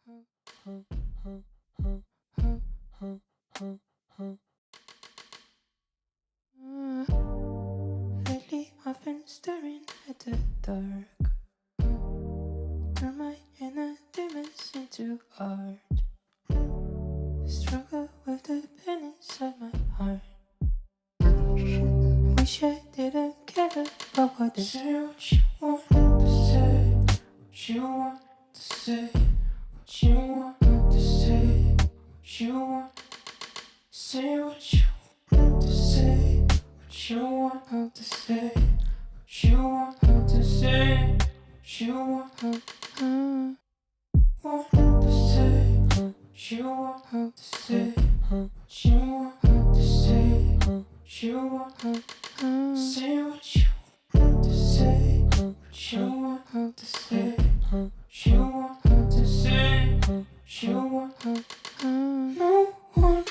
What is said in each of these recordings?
Lately I've been staring at the dark. Turn my inner demons into art. Struggle with the pain inside my heart. Wish I didn't care about what they say. What you want to say, what you want to say, what you want to say, what you want. Say what you want to say, what you want to say, what you want to say, what you want to say, what you want to say, what you want to say, what you want to say, what you want to say, what you want to say, what you want to say, what you want to no one.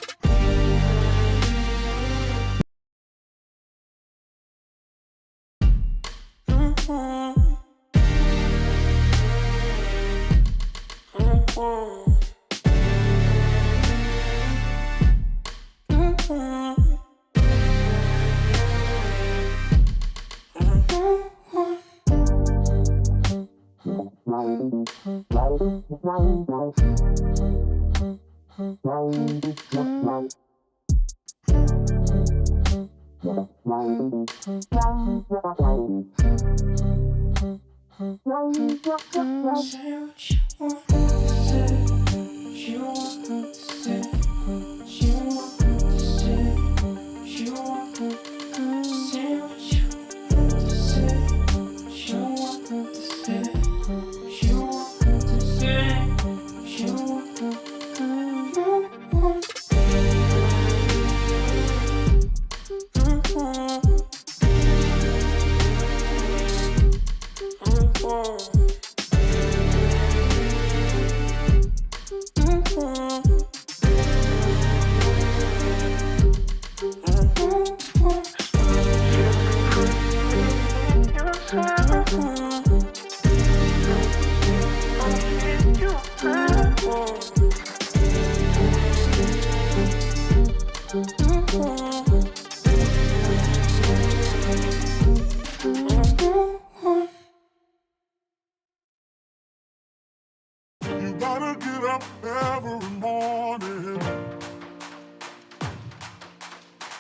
Gotta get up every morning.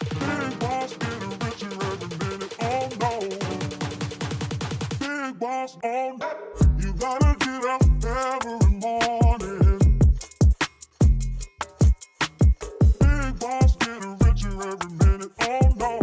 Big boss getting richer every minute. Oh no. Big boss on. You gotta get up every morning. Big boss getting richer every minute. Oh no.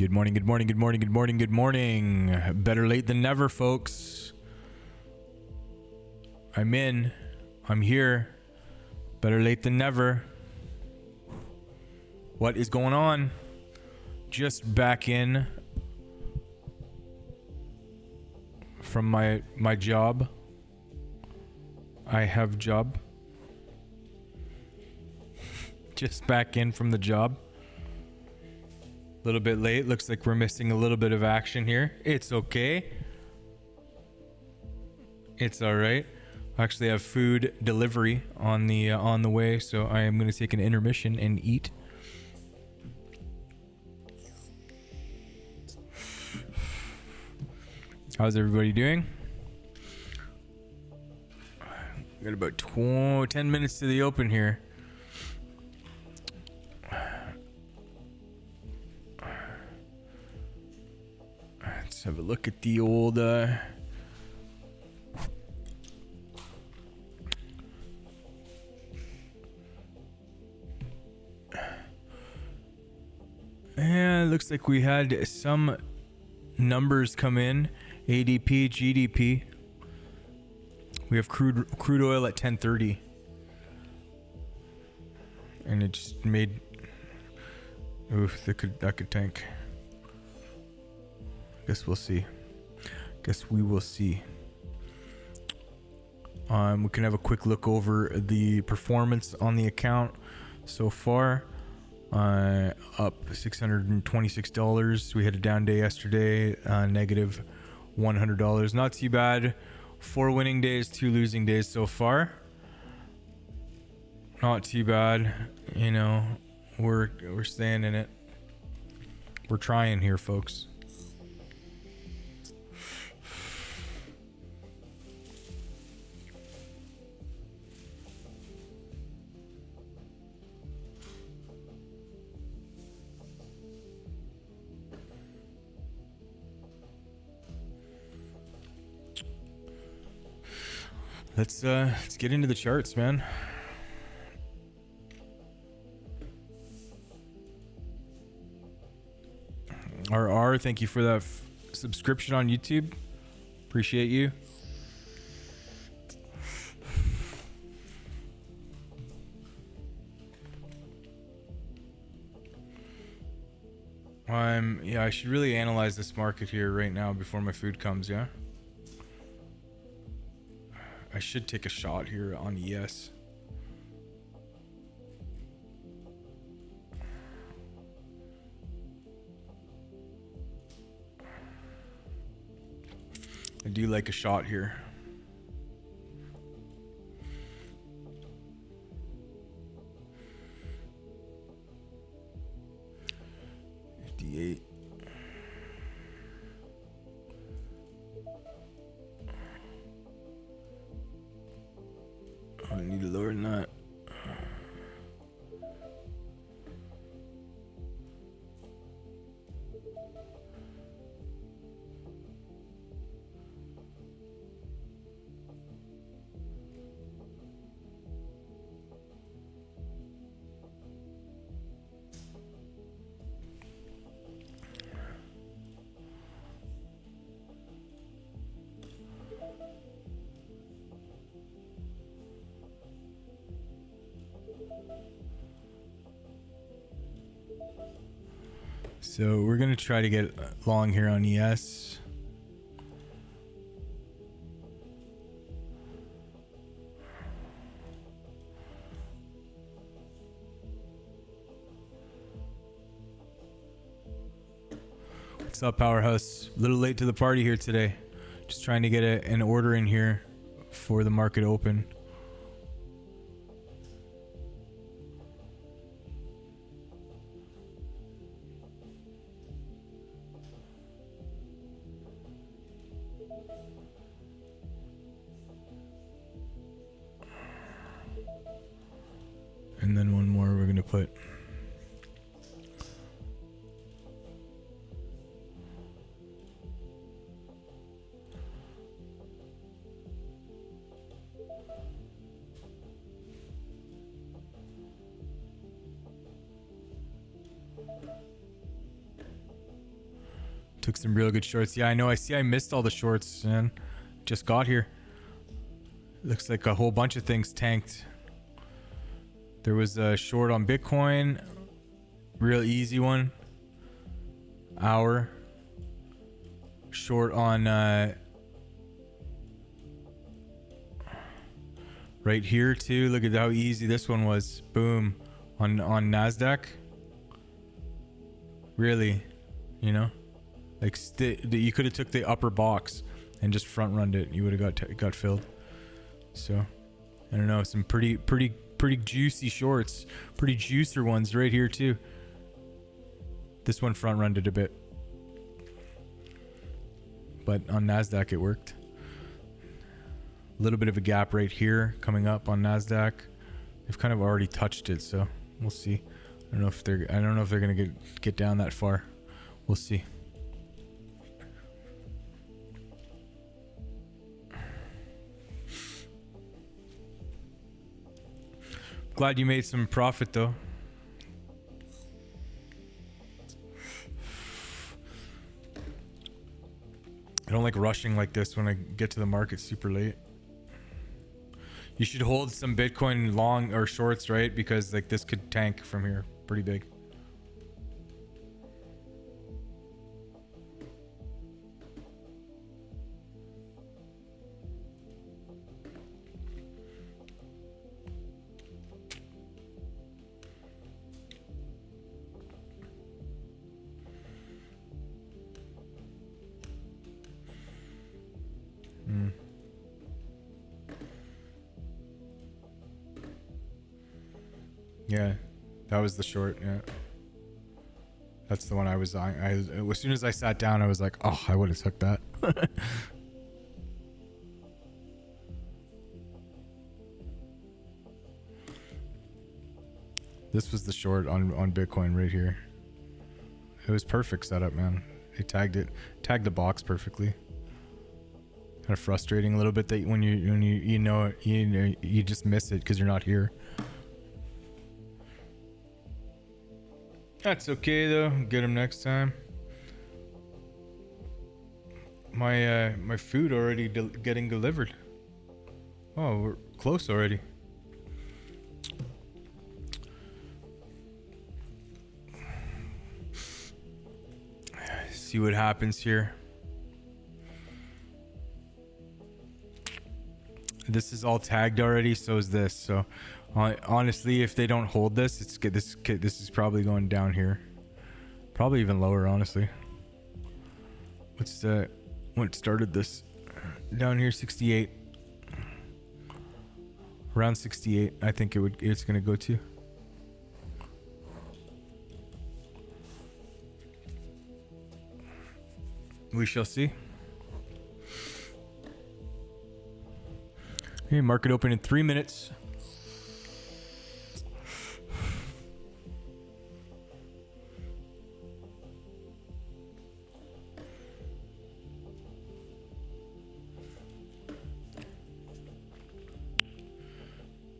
Good morning, good morning, good morning, good morning, good morning. Better late than never, folks. I'm in. I'm here. Better late than never. What is going on? Just back in from my job. I have job. Just back in from the job. A little bit late. Looks like we're missing a little bit of action here. It's okay. It's all right. I actually have food delivery on the way, so I am going to take an intermission and eat. How's everybody doing? Got about 10 minutes to the open here. Let's have a look at the old yeah, looks like we had some numbers come in. ADP, GDP. We have crude oil at 10:30, and it just made. Oof, that could tank. Guess we'll see. Guess we will see. We can have a quick look over the performance on the account so far. Up $626. We had a down day yesterday, negative $100. Not too bad. 4 winning days, 2 losing days so far. Not too bad. You know, we're staying in it. We're trying here, folks. Let's get into the charts, man. RR, thank you for that subscription on YouTube. Appreciate you. Yeah, I should really analyze this market here right now before my food comes, yeah? I should take a shot here on ES. I do like a shot here. $58. I need to lower than that. So we're going to try to get long here on ES. What's up, Powerhouse? A little late to the party here today. Just trying to get an order in here for the market open. And then one more we're going to put. Took some real good shorts. Yeah, I know. I see I missed all the shorts, man. Just got here. Looks like a whole bunch of things tanked. There was a short on Bitcoin. Real easy one. Hour. Short on right here too. Look at how easy this one was. Boom. On NASDAQ. Really, you know, like you could have took the upper box and just front runned it. You would have got filled. So I don't know, some pretty juicy shorts, pretty juicer ones right here too. This one front runned it a bit, but on NASDAQ it worked. A little bit of a gap right here coming up on NASDAQ. They've kind of already touched it, so we'll see. I don't know if they're gonna get down that far. We'll see. Glad you made some profit though. I don't like rushing like this when I get to the market super late. You should hold some Bitcoin long or shorts, right? Because like this could tank from here pretty big. Yeah, that was the short. Yeah, that's the one I was on. As soon as I sat down, I was like, oh, I would have took that. This was the short on Bitcoin right here. It was perfect setup, man. They tagged the box perfectly. Kind of frustrating a little bit that when you just miss it because you're not here. That's okay though. Get them next time. My food already getting delivered. Oh, we're close already. See what happens here. This is all tagged already, so is this. So honestly, if they don't hold this, this is probably going down here, probably even lower. Honestly, what started this down here? 68, around 68. I think it's gonna go to. We shall see. Okay, market open in 3 minutes.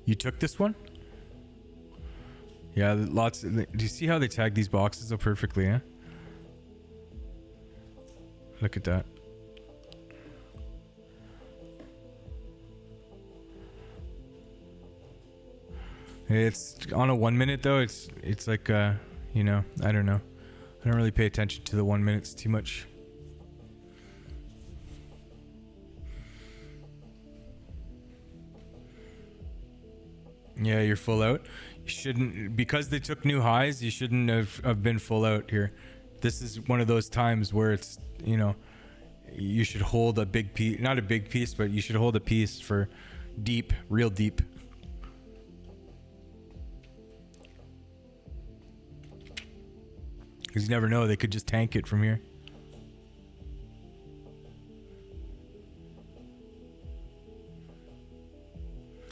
You took this one? Yeah, lots. Do you see how they tag these boxes so perfectly, eh? Look at that. It's on a 1 minute though. It's like you know, I don't know. I don't really pay attention to the 1 minutes too much. Yeah, you're full out. You shouldn't, because they took new highs, you shouldn't have been full out here. This is one of those times where it's, you know, you should hold a big piece, not a big piece, but you should hold a piece for deep, real deep. Because you never know, they could just tank it from here.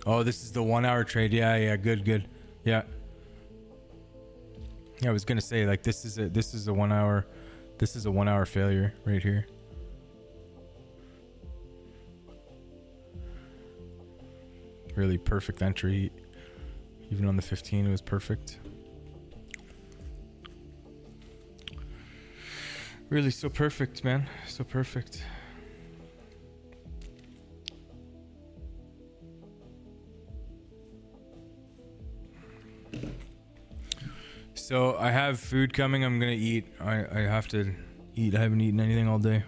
Oh, this is the 1 hour trade. Yeah, good. Yeah. I was gonna say, like, this is a 1 hour, this is a 1 hour failure right here. Really perfect entry. Even on the 15, it was perfect. Really, so perfect, man. So perfect. So I have food coming. I'm gonna eat. I have to eat. I haven't eaten anything all day.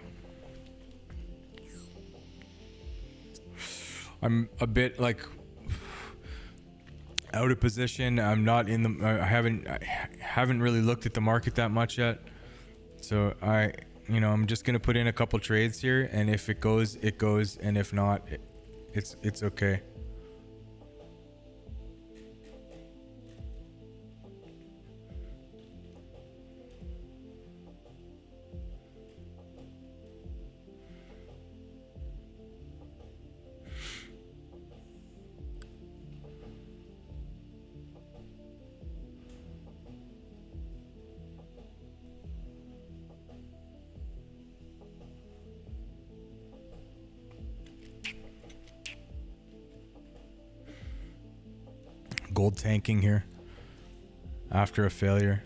I'm a bit like out of position. I'm not in the. I haven't really looked at the market that much yet. So I'm just gonna put in a couple trades here, and if it goes, it goes, and if not, it's okay. Gold tanking here after a failure.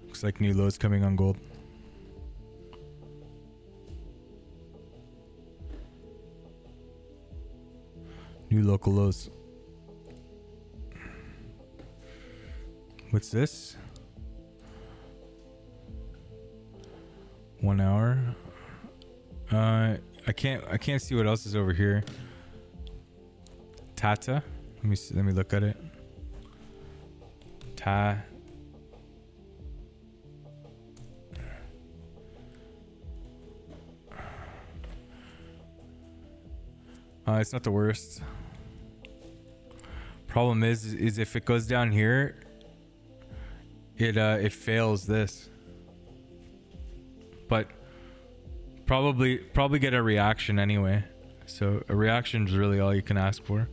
Looks like new lows coming on gold. New local lows. What's this? 1 hour. I can't see what else is over here. Tata. Let me look at it. It's not the worst. Problem is if it goes down here, it fails this. But probably get a reaction anyway. So a reaction is really all you can ask for.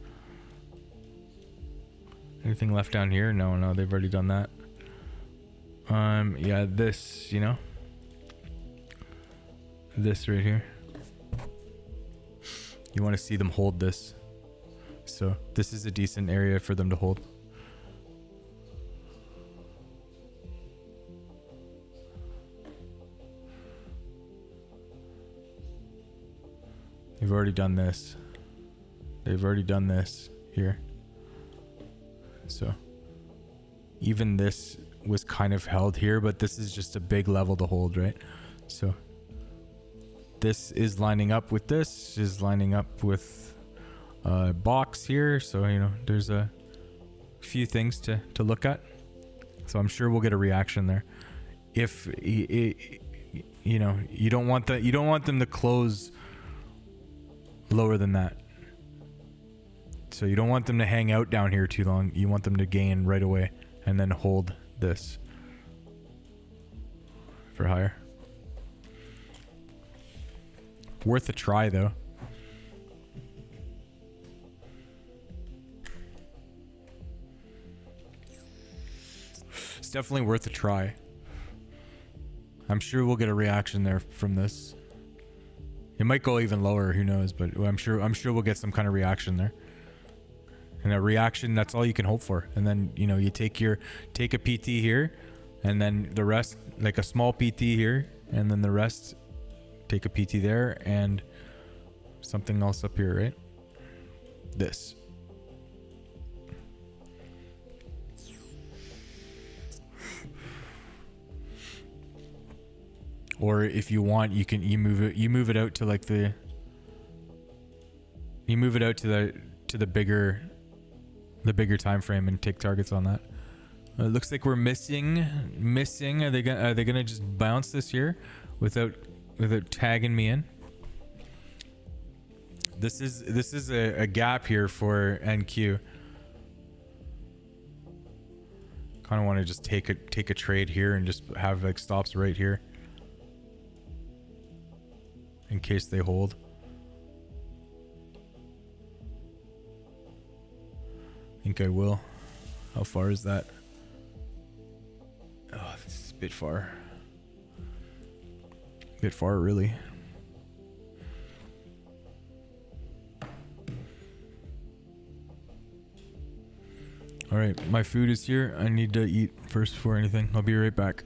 Anything left down here? No, they've already done that. Yeah, this, this right here. You want to see them hold this. So this is a decent area for them to hold. They've already done this. They've already done this here. So even this was kind of held here, but this is just a big level to hold, right? So this is lining up with this, is lining up with a box here. So, there's a few things to look at. So I'm sure we'll get a reaction there. If, you don't want them to close lower than that. So you don't want them to hang out down here too long. You want them to gain right away and then hold this for higher. Worth a try though. It's definitely worth a try. I'm sure we'll get a reaction there from this. It might go even lower, who knows, but I'm sure we'll get some kind of reaction there. And a reaction, that's all you can hope for. And then, you take a PT here, and then the rest, like a small PT here, and then the rest take a PT there, and something else up here, right? This. Or if you want, you move it out to like the, to the bigger time frame and take targets on that. It looks like we're missing. Are they gonna just bounce this here without tagging me in? This is a gap here for NQ. Kind of want to just take a trade here and just have like stops right here in case they hold. I think I will. How far is that? Oh, this is a bit far. Bit far, really. All right, my food is here. I need to eat first before anything. I'll be right back.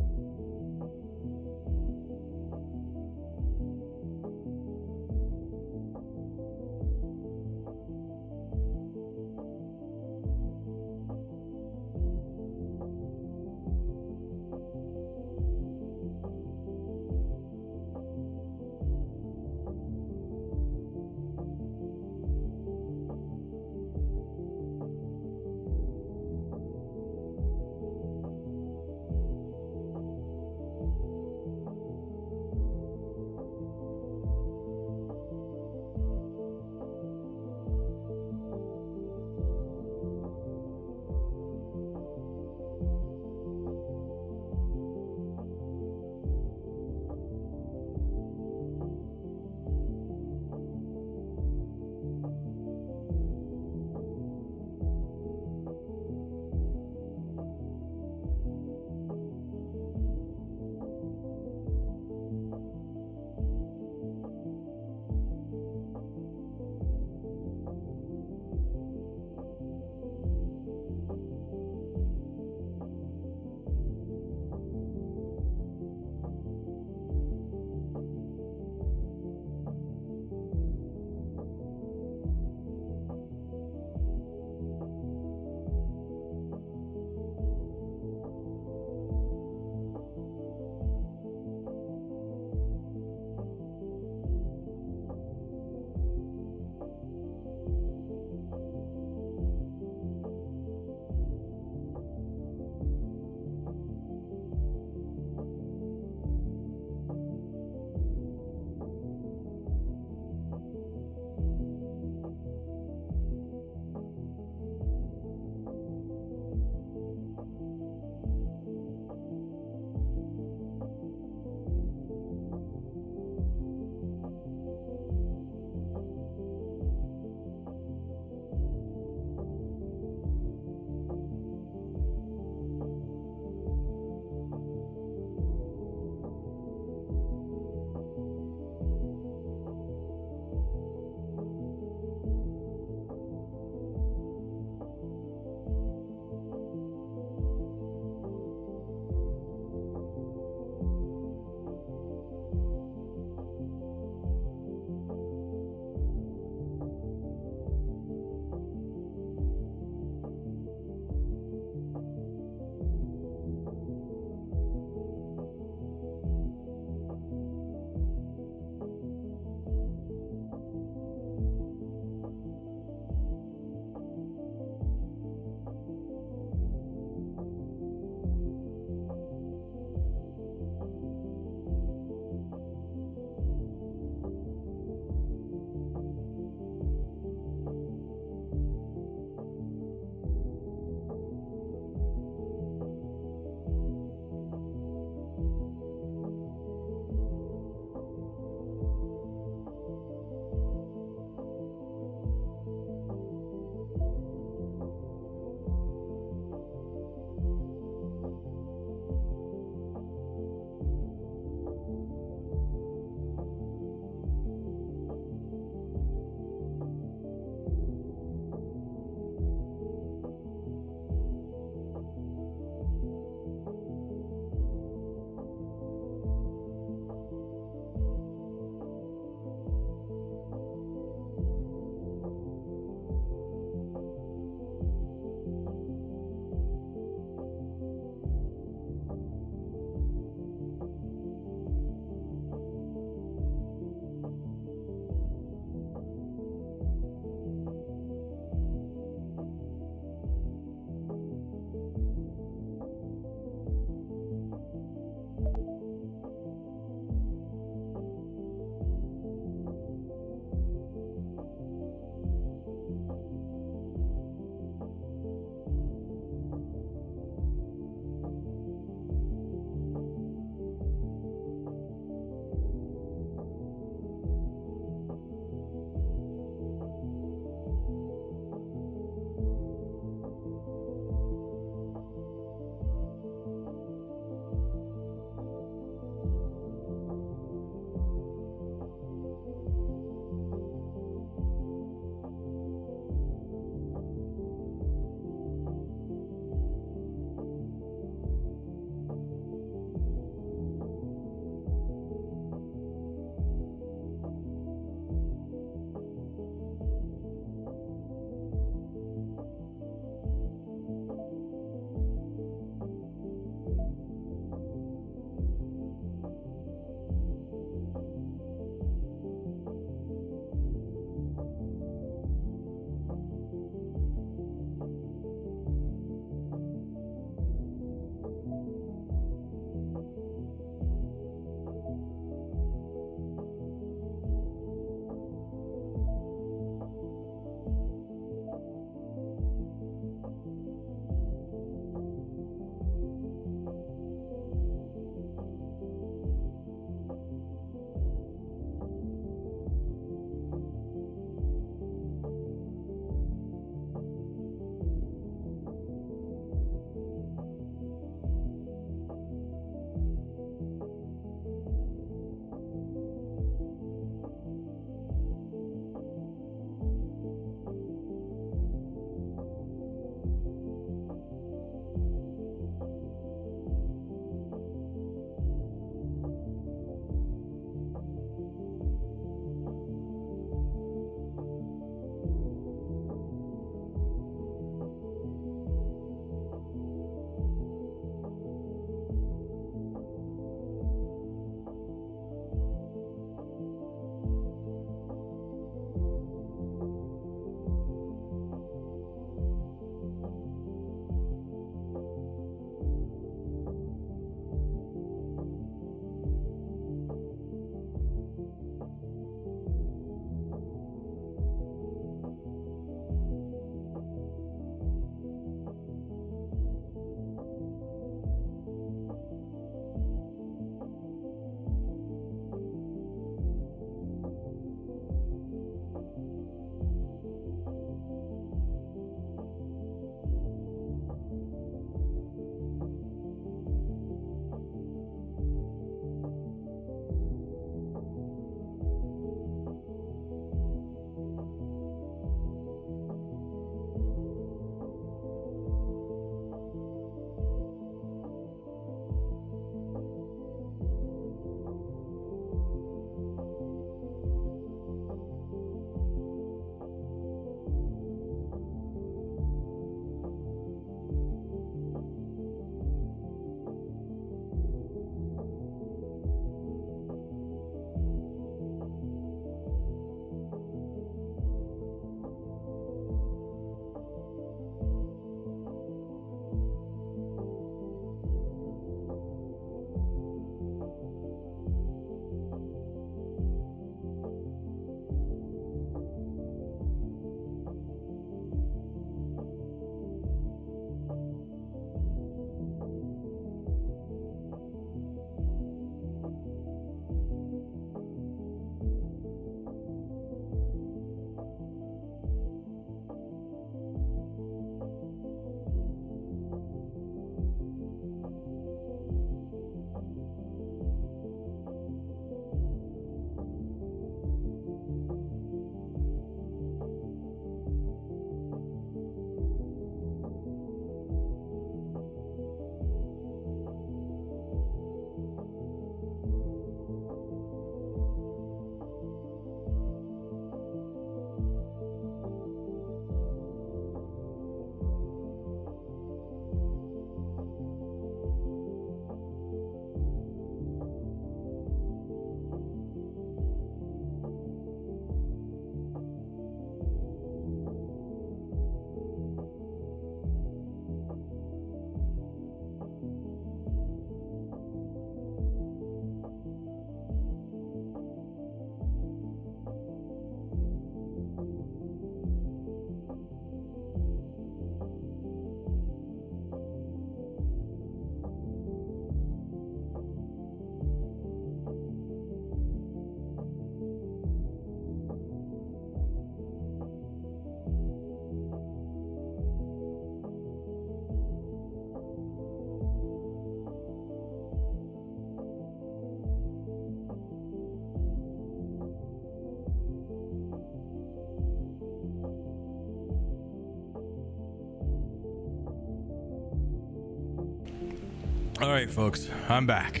All right, folks, I'm back.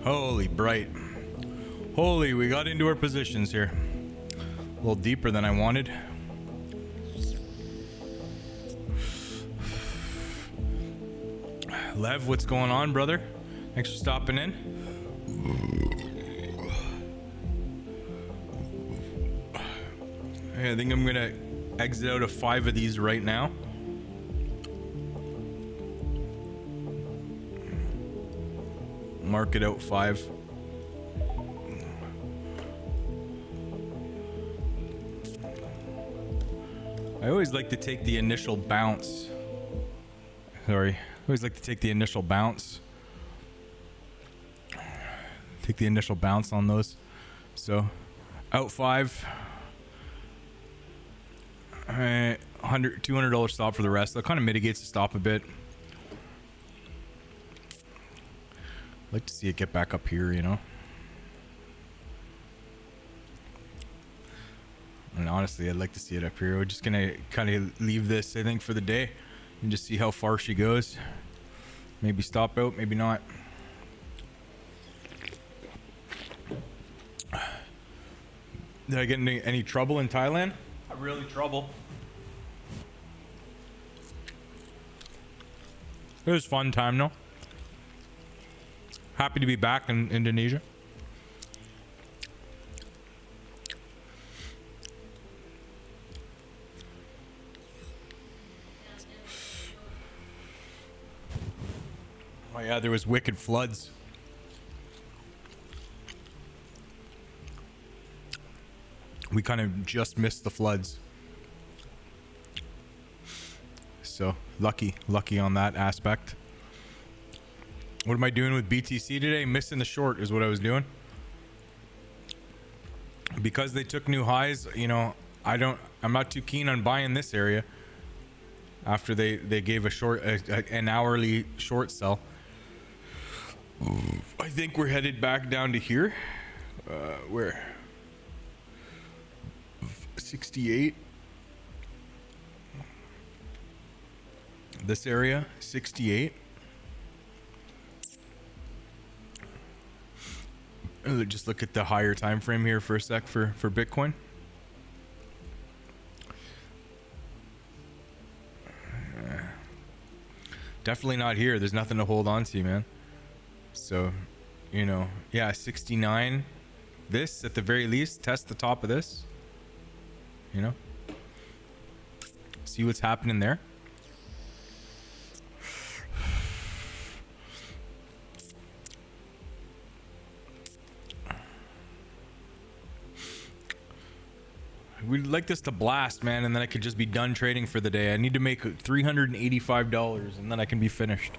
Holy bright. Holy, we got into our positions here. A little deeper than I wanted. Lev, what's going on, brother? Thanks for stopping in. I think I'm gonna exit out of 5 of these right now. Mark it out 5. I always like to take the initial bounce. Sorry. I always like to take the initial bounce. Take the initial bounce on those. So, out 5. $200 stop for the rest. That kind of mitigates the stop a bit. I'd like to see it get back up here, you know. And honestly, I'd like to see it up here. We're just gonna kind of leave this, I think, for the day and just see how far she goes. Maybe stop out, maybe not. Did I get into any trouble in Thailand? Not really trouble. It was a fun time, though. Happy to be back in Indonesia. Oh yeah, there was wicked floods. We kind of just missed the floods. So lucky on that aspect. What am I doing with BTC today? Missing the short is what I was doing. Because they took new highs, you know, I'm not too keen on buying this area after they gave an hourly short sell. I think we're headed back down to here. Where? 68. This area, 68. Just look at the higher time frame here for a sec for Bitcoin. Definitely not here. There's nothing to hold on to, man. So, you know, yeah, 69. This, at the very least, test the top of this. You know? See what's happening there. We'd like this to blast, man, and then I could just be done trading for the day. I need to make $385 and then I can be finished.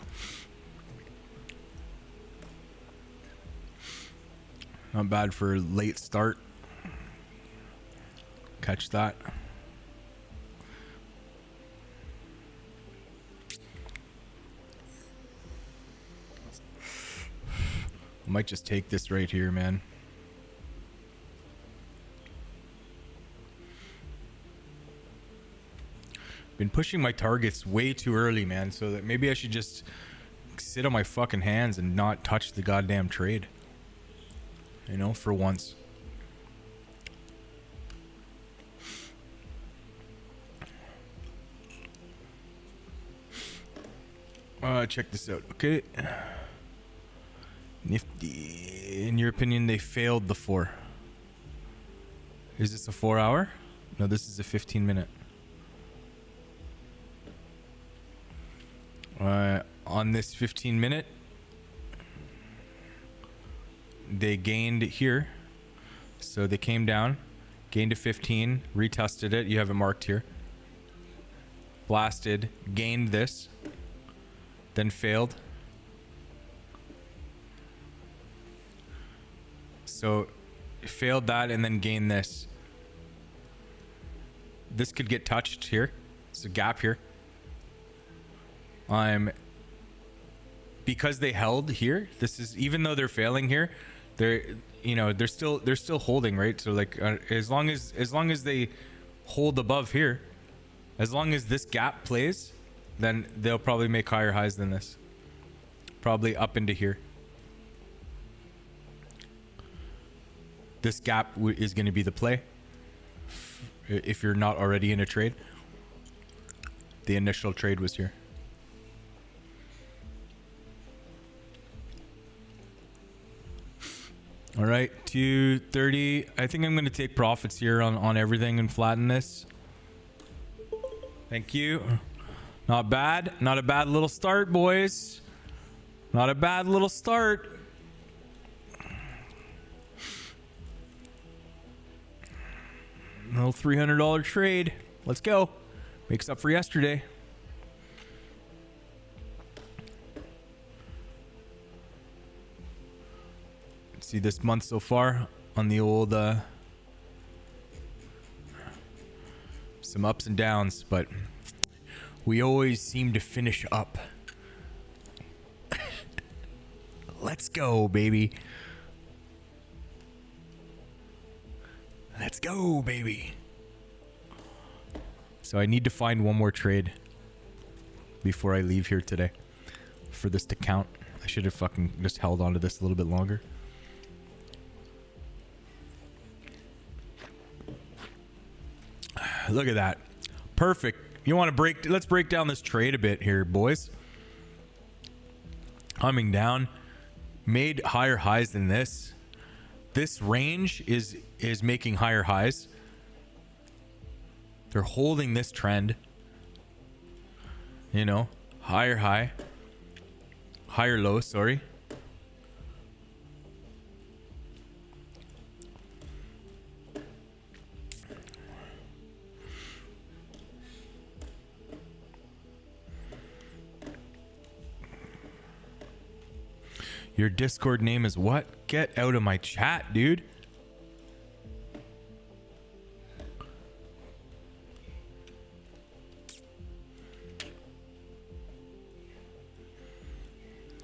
Not bad for a late start. Catch that. I might just take this right here, man. Been pushing my targets way too early, man, so that maybe I should just sit on my fucking hands and not touch the goddamn trade. You know, for once. Check this out, okay? Nifty. In your opinion, they failed the 4. Is this a 4 hour? No, this is a 15 minute. On this 15 minute, they gained here. So they came down, gained to 15, retested it. You have it marked here. Blasted, gained this, then failed. So failed that and then gained this. This could get touched here. It's a gap here. Because they held here, this is, even though they're failing here, they're, you know, they're still holding, right? So like as long as they hold above here, as long as this gap plays, then they'll probably make higher highs than this. probably up into here. This gap is going to be the play if you're not already in a trade. The initial trade was here. All right, 230. I think I'm going to take profits here on everything and flatten this. Thank you. Not bad. Not a bad little start, boys. Not a bad little start. Little $300 trade. Let's go. Makes up for yesterday. See this month so far on the old some ups and downs, but we always seem to finish up. Let's go, baby. Let's go, baby. So I need to find one more trade before I leave here today for this to count. I should have fucking just held on to this a little bit longer. Look at that. Perfect. You want to let's break down this trade a bit here, boys. Coming down, made higher highs than this. This range is making higher highs. They're holding this trend. You know, higher high, higher low, sorry. Your Discord name is what? Get out of my chat, dude.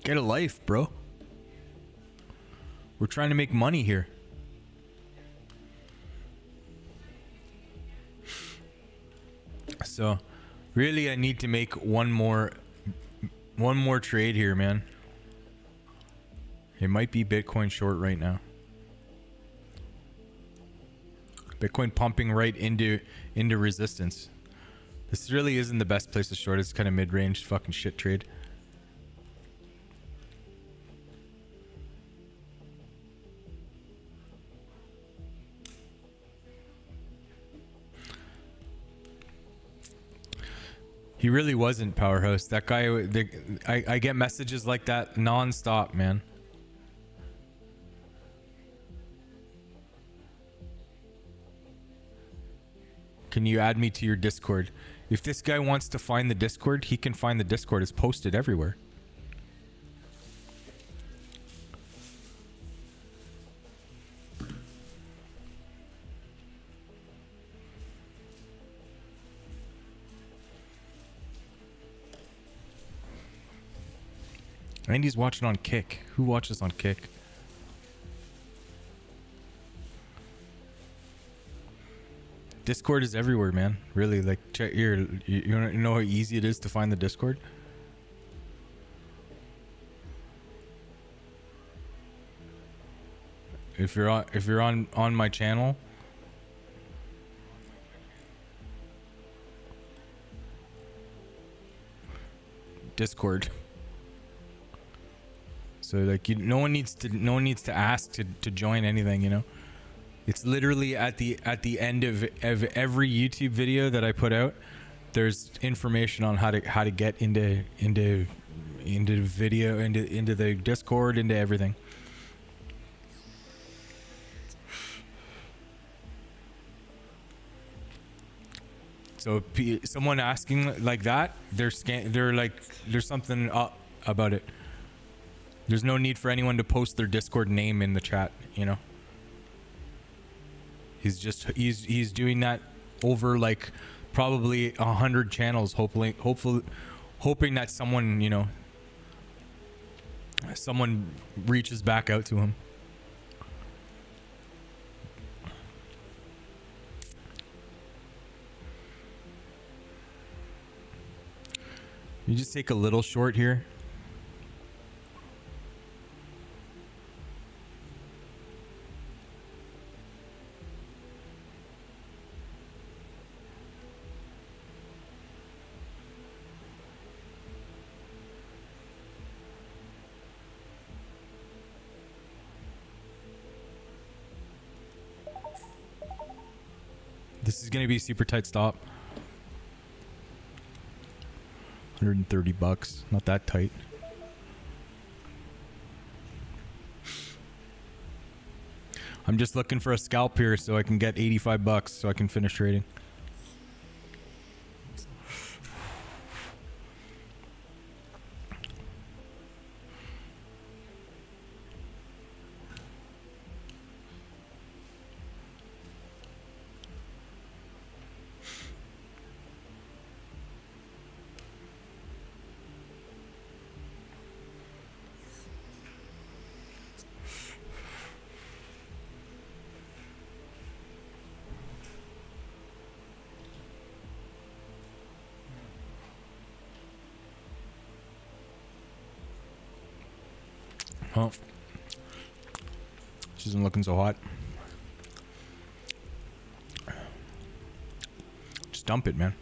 Get a life, bro. We're trying to make money here. So, really, I need to make one more trade here, man. It might be Bitcoin short right now. Bitcoin pumping right into resistance. This really isn't the best place to short. It's kind of mid-range fucking shit trade. He really wasn't, Powerhouse. That guy, I get messages like that non-stop, man. Can you add me to your Discord? If this guy wants to find the Discord, he can find the Discord. It's posted everywhere. And he's watching on Kick. Who watches on Kick? Discord is everywhere, man. Really, like, check here. You know how easy it is to find the Discord? If you're on my channel, Discord. So like, no one needs to ask to join anything, you know. It's literally at the end of every YouTube video that I put out. There's information on how to get into video, into the Discord, into everything. So someone asking like that, they're like, there's something up about it. There's no need for anyone to post their Discord name in the chat, you know. He's doing that over like probably 100 channels, hoping that someone, you know, someone reaches back out to him. You just take a little short here. This is gonna be a super tight stop. 130 bucks. Not that tight. I'm just looking for a scalp here so I can get 85 bucks so I can finish trading. Oh, this isn't looking so hot. Just dump it, man.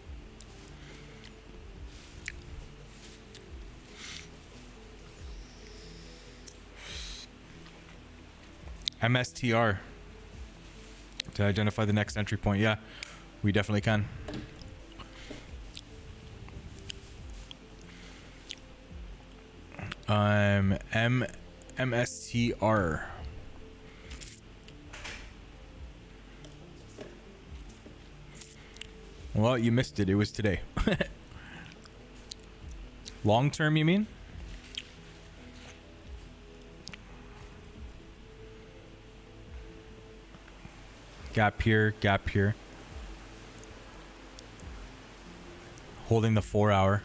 MSTR to identify the next entry point. Yeah, we definitely can. MSTR. Well, you missed it. It was today. Long term, you mean? Gap here, gap here. Holding the 4 hour.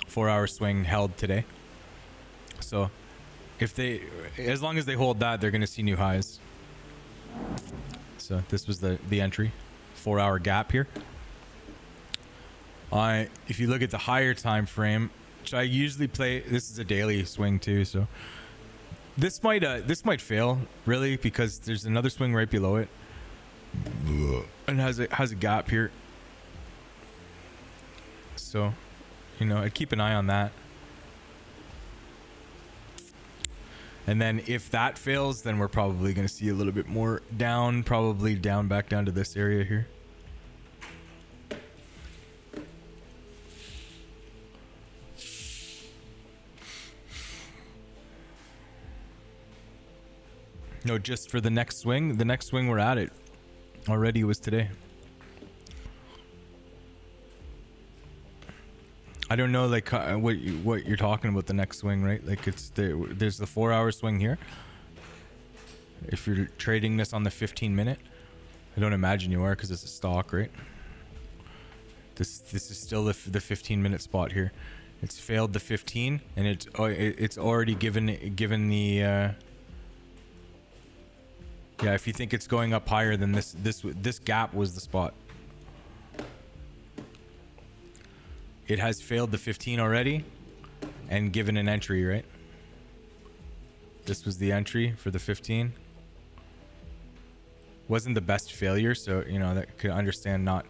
4 hour swing held today. So if they, as long as they hold that, they're going to see new highs. So this was the entry. 4 hour gap here. If you look at the higher time frame, which I usually play, this is a daily swing too, so this might fail really because there's another swing right below it and has a gap here. So, you know, I'd keep an eye on that. And then if that fails, then we're probably going to see a little bit more down, probably down back down to this area here. No, just for the next swing. The next swing we're at it already was today. I don't know, like what you're talking about the next swing, right? Like it's there's the 4 hour swing here. If you're trading this on the 15 minute, I don't imagine you are because it's a stock, right? This is still the 15 minute spot here. It's failed the 15 and it's already given the yeah, if you think it's going up higher than this gap was the spot. It has failed the 15 already and given an entry, right? This was the entry for the 15. Wasn't the best failure, so you know that could understand not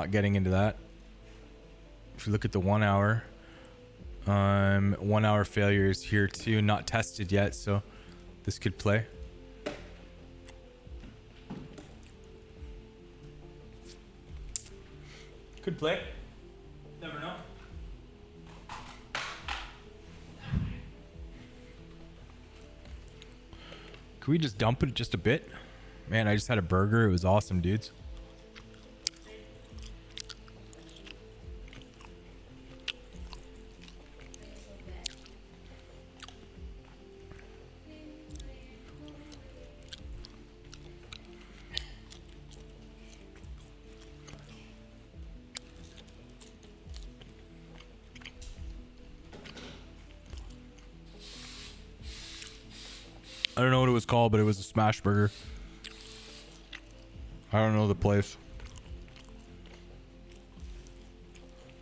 getting into that. If you look at the 1 hour, 1 hour failure is here too, not tested yet, so this could play. Could play. Never know. Can we just dump it just a bit? Man, I just had a burger. It was awesome, dudes. I don't know what it was called, but it was a smash burger. I don't know the place.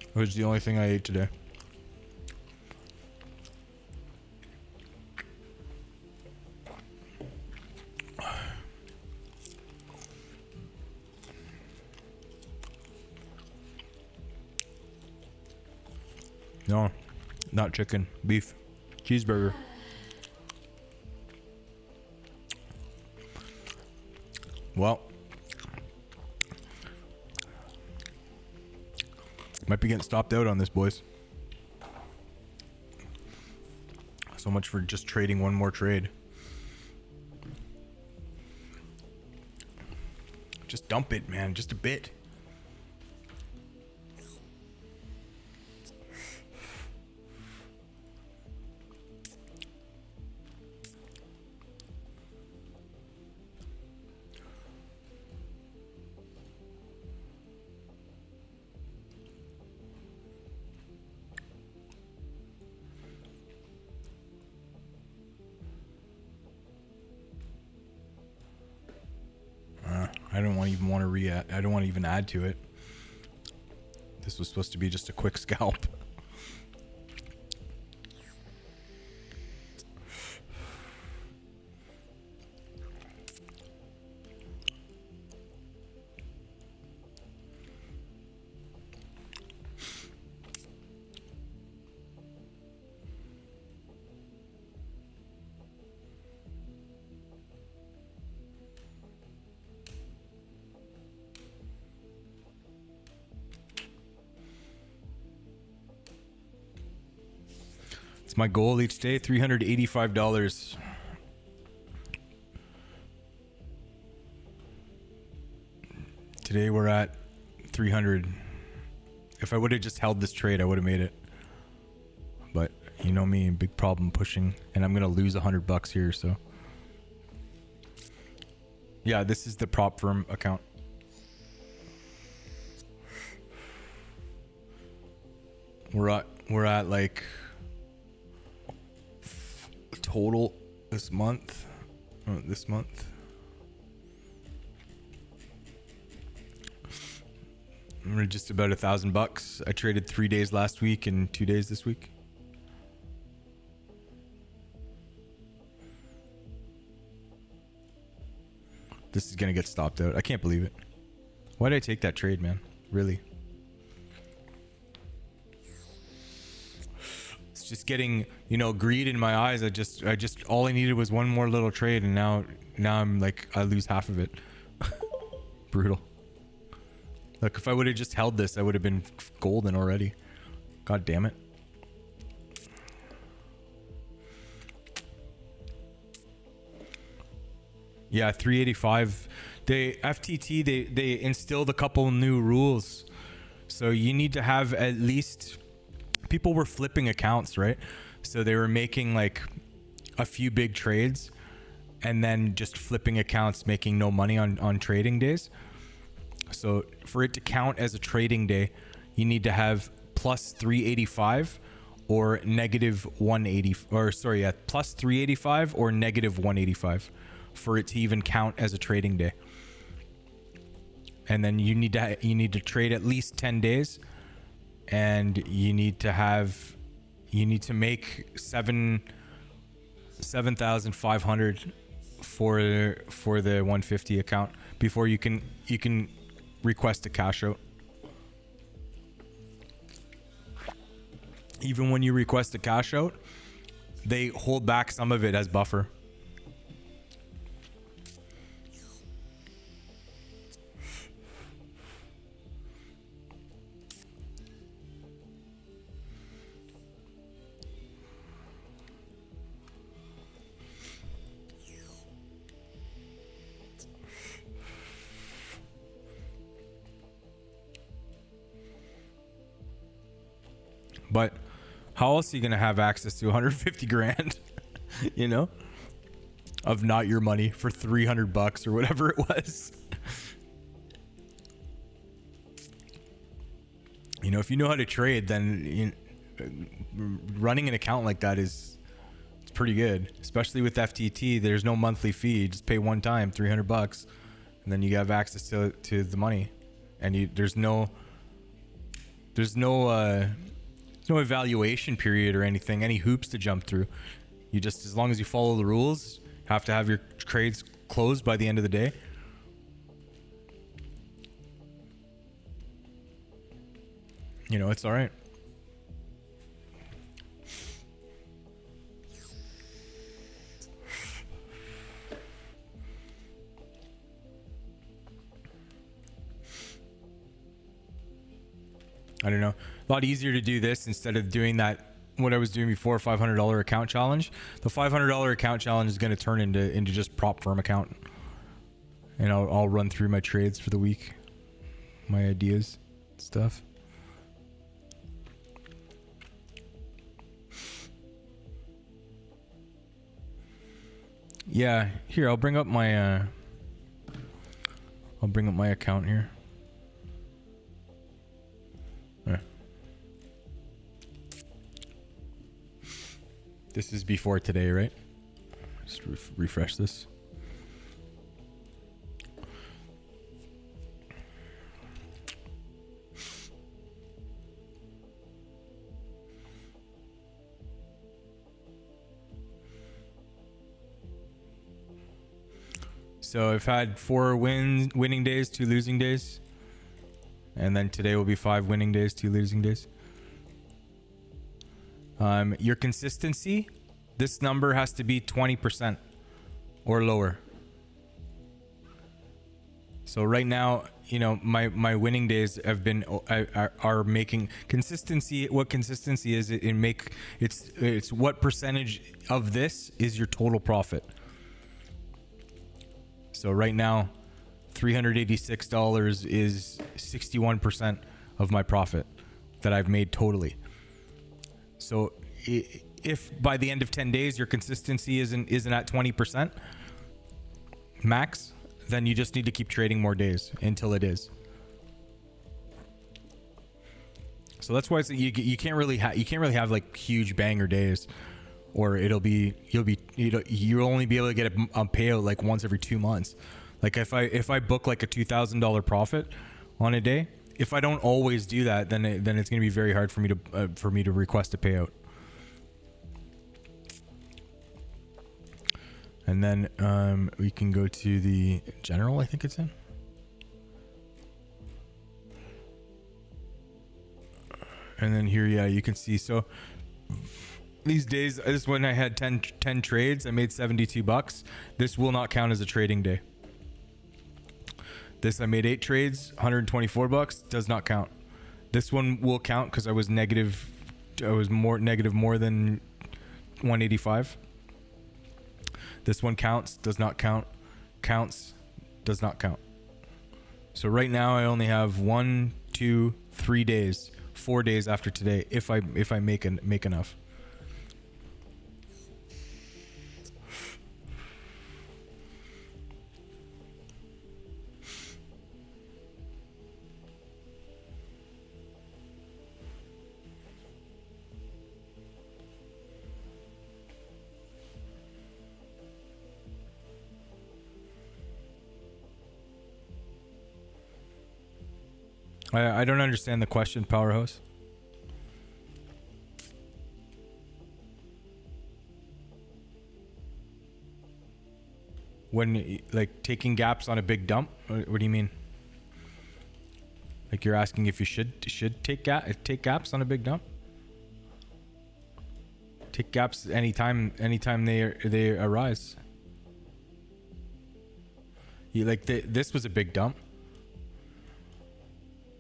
It was the only thing I ate today. No, not chicken, beef, cheeseburger. Well, Might be getting stopped out on this, boys. So much for just trading one more trade. Just dump it, man. Just a bit. I don't even want to I don't want to even add to it. This was supposed to be just a quick scalp. My goal each day, $385. Today we're at 300. If I would have just held this trade, I would have made it. But you know me, big problem pushing, and I'm gonna lose $100 here. So yeah, this is the prop firm account. We're at like total this month. We're just about $1,000. I traded 3 days last week and 2 days this week. This is gonna get stopped out. I can't believe it. Why did I take that trade, man? Really? Just getting, greed in my eyes. I just all I needed was one more little trade, and now I'm like, I lose half of it. Brutal. Look, if I would have just held this, I would have been golden already. God damn it. Yeah, 385. They instilled a couple new rules. So you need to have at least, people were flipping accounts, right? So they were making like a few big trades and then just flipping accounts, making no money on trading days. So for it to count as a trading day, you need to have plus 385 or negative 180, plus 385 or negative 185 for it to even count as a trading day. And then you need to trade at least 10 days, and you need to make 7,500 for the 150 account before you can request a cash out. Even when you request a cash out, they hold back some of it as buffer. But how else are you going to have access to 150 grand, of not your money for $300 or whatever it was? If you know how to trade, then running an account like that it's pretty good, especially with FTT. There's no monthly fee. You just pay one time, $300, and then you have access to the money, and there's no evaluation period or anything, any hoops to jump through. You just, as long as you follow the rules, have to have your trades closed by the end of the day. It's all right. I don't know, a lot easier to do this instead of doing that, what I was doing before, $500 account challenge. The $500 account challenge is going to turn into just prop firm account. And I'll run through my trades for the week, my ideas, stuff. Yeah, here, I'll bring up my account here. There. This is before today, right? Just refresh this. So I've had 4 winning days, 2 losing days. And then today will be 5 winning days, 2 losing days. Your consistency, this number has to be 20% or lower. So right now, you know, my winning days have been are making consistency. What consistency is? It's what percentage of this is your total profit. So right now, $386 is 61% of my profit that I've made totally. So if by the end of 10 days your consistency isn't at 20% max, then you just need to keep trading more days until it is. So that's why you can't really have like huge banger days, or you'll only be able to get a payout like once every 2 months. Like if I book like a $2,000 profit on a day, if I don't always do that, then it's going to be very hard for me to request a payout. And then we can go to the general, I think it's in. And then here, yeah, you can see. So these days, this when I had 10 trades, I made $72. This will not count as a trading day. This I made 8 trades, $124, does not count. This one will count because I was negative. I was more than 185. This one counts, does not count. Counts, does not count. So right now I only have 1, 2, 3 days, 4 days after today if I make enough. I don't understand the question, Powerhouse. When like taking gaps on a big dump, what do you mean? Like you're asking if you should take gaps on a big dump? Take gaps anytime they arise. This was a big dump.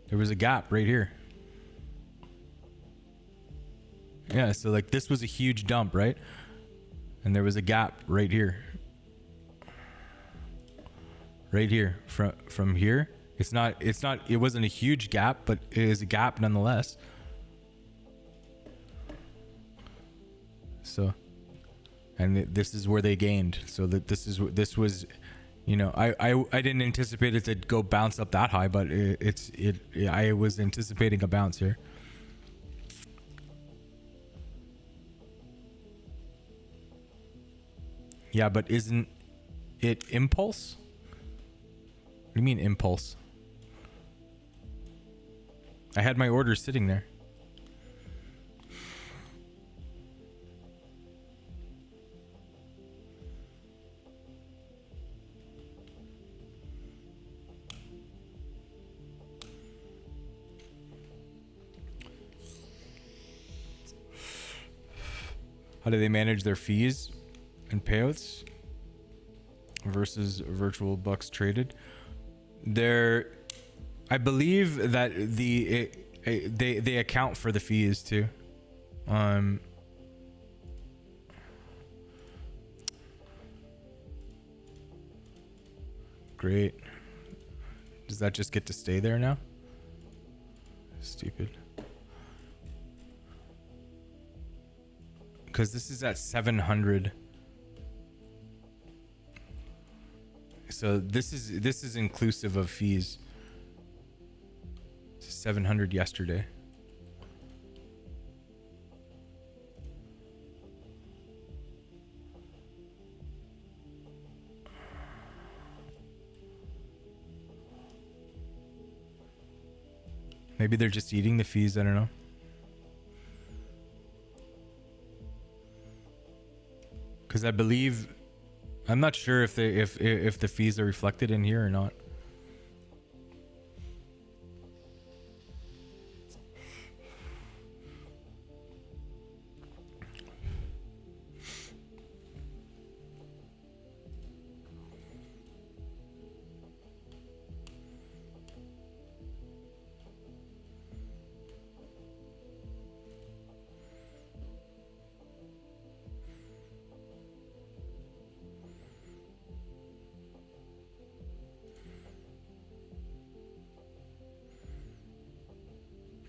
There was a gap right here. Yeah, so like this was a huge dump, right? And there was a gap right here. Right here. From here. It wasn't a huge gap, but it is a gap nonetheless. So, and this is where they gained. So that this was, you know, I didn't anticipate it to go bounce up that high, but I was anticipating a bounce here. Yeah, but isn't it impulse? What do you mean impulse? I had my orders sitting there. How do they manage their fees and payouts versus virtual bucks traded? I believe that they account for the fees too. Great. Does that just get to stay there now? Stupid. Because this is at 700. So this is inclusive of fees. 700 yesterday. Maybe they're just eating the fees. I don't know. Because I believe, I'm not sure if they if the fees are reflected in here or not.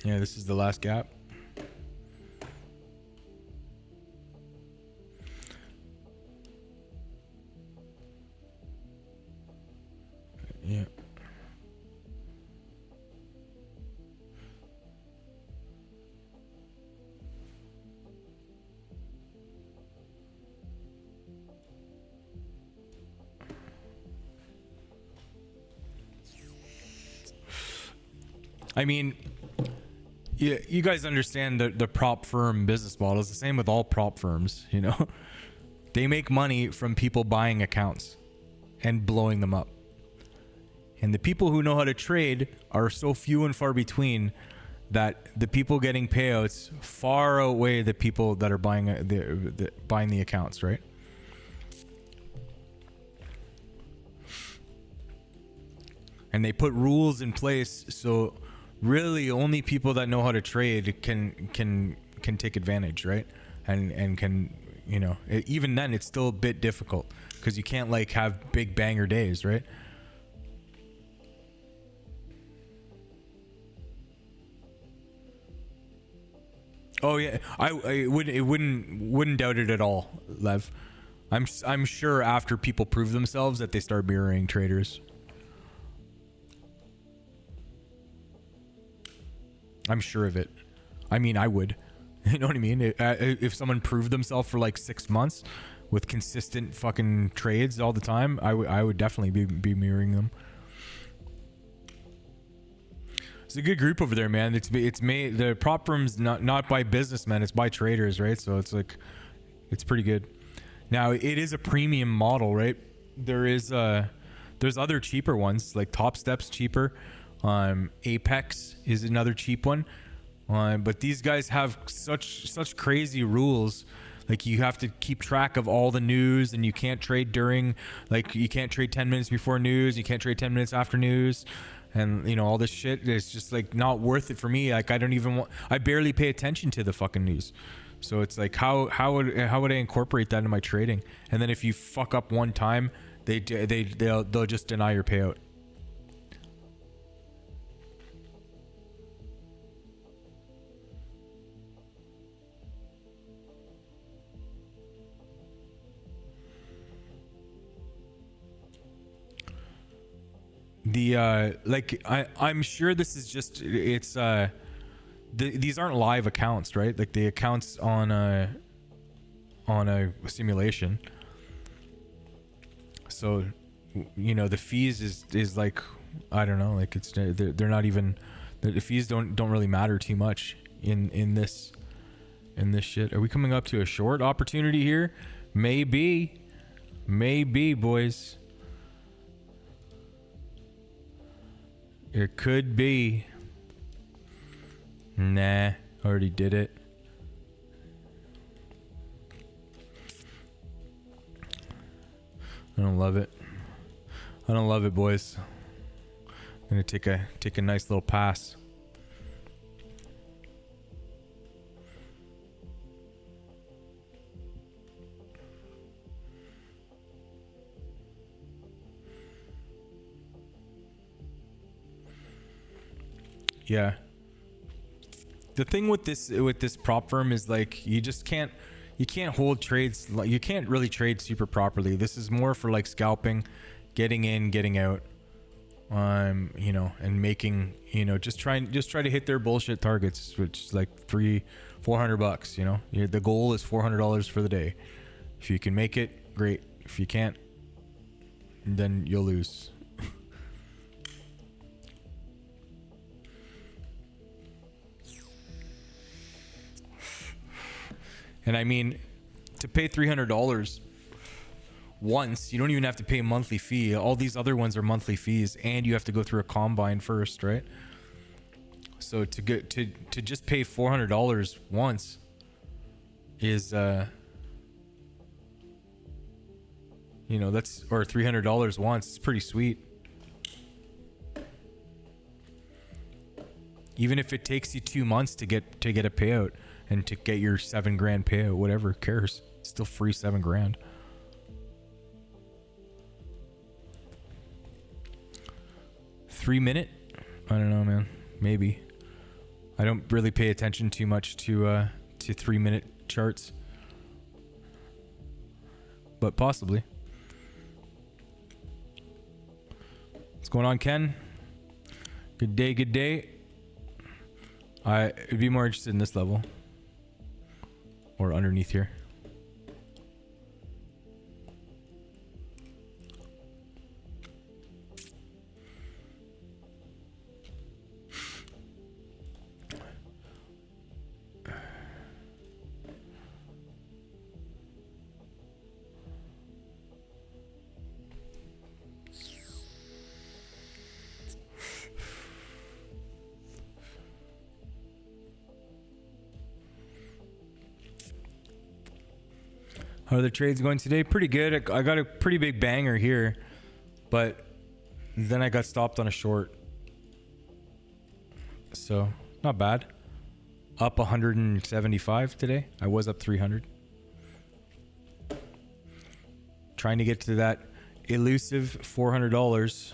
Yeah, this is the last gap. Yeah. I mean, yeah, you guys understand the prop firm business model. It's the same with all prop firms, you know. They make money from people buying accounts and blowing them up. And the people who know how to trade are so few and far between that the people getting payouts far outweigh the people that are buying buying the accounts, right? And they put rules in place so really only people that know how to trade can take advantage, right? And can, you know, even then it's still a bit difficult because you can't like have big banger days, right? Oh yeah, I wouldn't doubt it at all, Lev. I'm sure after people prove themselves that they start mirroring traders. I'm sure of it. I mean, I would. You know what I mean? If someone proved themselves for like 6 months with consistent fucking trades all the time, I would definitely be mirroring them. It's a good group over there, man. It's made, the prop firm's not by businessmen, it's by traders, right? So it's like, it's pretty good. Now it is a premium model, right? There's other cheaper ones, like Top Step's cheaper. Apex is another cheap one. But these guys have such crazy rules. Like you have to keep track of all the news, and you can't trade during, like you can't trade 10 minutes before news, you can't trade 10 minutes after news. And you know, all this shit is just like not worth it for me. Like I barely pay attention to the fucking news. So it's like how would I incorporate that into my trading? And then if you fuck up one time, they'll just deny your payout. I'm sure this is just, it's these aren't live accounts, right? Like the accounts on a simulation. So, you know, the fees is like, I don't know, like it's they're not even, the fees don't really matter too much in this shit. Are we coming up to a short opportunity here? Maybe, boys. It could be. Nah, already did it. I don't love it. I don't love it, boys. I'm gonna take a nice little pass. Yeah. The thing with this prop firm is like you can't hold trades. You can't really trade super properly. This is more for like scalping, getting in, getting out, you know, and making, you know, just try to hit their bullshit targets, which is like $400. You know, the goal is $400 for the day. If you can make it, great. If you can't, then you'll lose. And I mean, to pay $300 once, you don't even have to pay a monthly fee. All these other ones are monthly fees, and you have to go through a combine first, right? So to just pay $400 once is you know, that's, or $300 once. It's pretty sweet. Even if it takes you 2 months to get a payout and to get your $7,000 payout, whatever, cares? It's still free $7,000. $3-minute? I don't know, man. Maybe. I don't really pay attention too much to 3-minute charts, but possibly. What's going on, Ken? Good day, good day. I'd be more interested in this level or underneath here. How are the trades going today? Pretty good. I got a pretty big banger here, but then I got stopped on a short. So, not bad. Up 175 today. I was up 300. Trying to get to that elusive $400.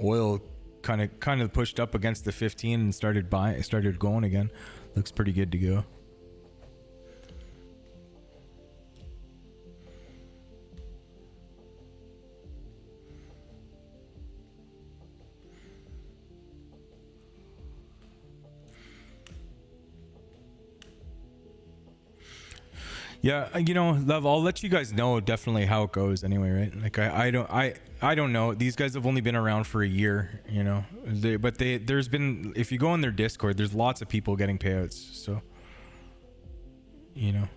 Oil kind of pushed up against the 15 and started going again. Looks pretty good to go. Yeah, you know, Lev, I'll let you guys know definitely how it goes anyway, right? Like I don't know. These guys have only been around for a year, you know. There's been, if you go on their Discord, there's lots of people getting payouts. So, you know,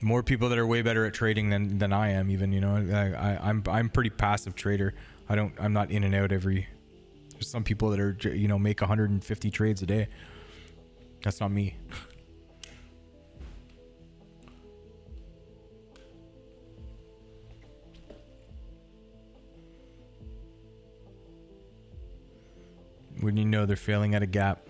more people that are way better at trading than I am even, you know. I'm pretty passive trader. I'm not in and out every. There's some people that are, you know, make 150 trades a day. That's not me. When you know they're failing at a gap.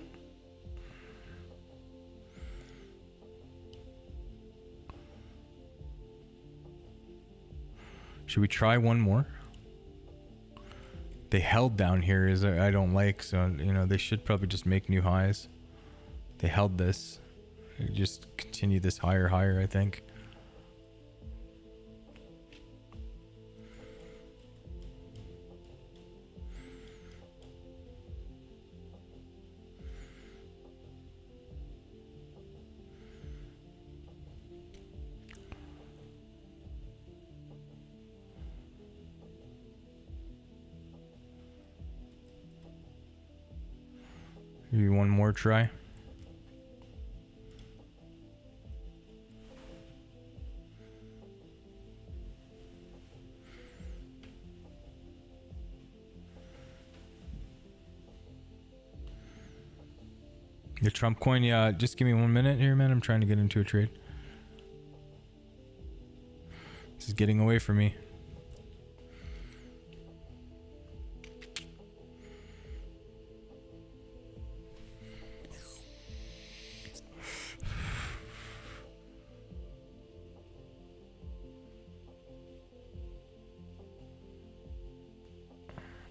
Should we try one more? They held down here, is I don't like, so you know they should probably just make new highs. They held this. Just continue this higher, I think. Maybe one more try. The Trump coin, yeah. Just give me 1 minute here, man. I'm trying to get into a trade. This is getting away from me.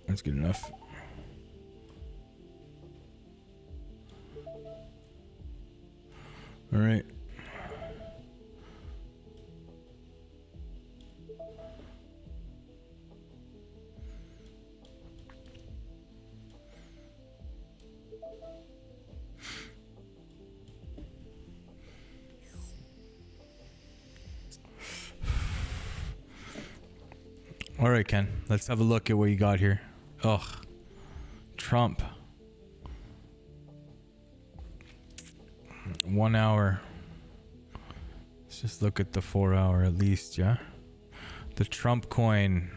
That's good enough. All right. All right, Ken. Let's have a look at what you got here. Ugh. Trump. 1 hour. Let's just look at the 4 hour at least, yeah? The Trump coin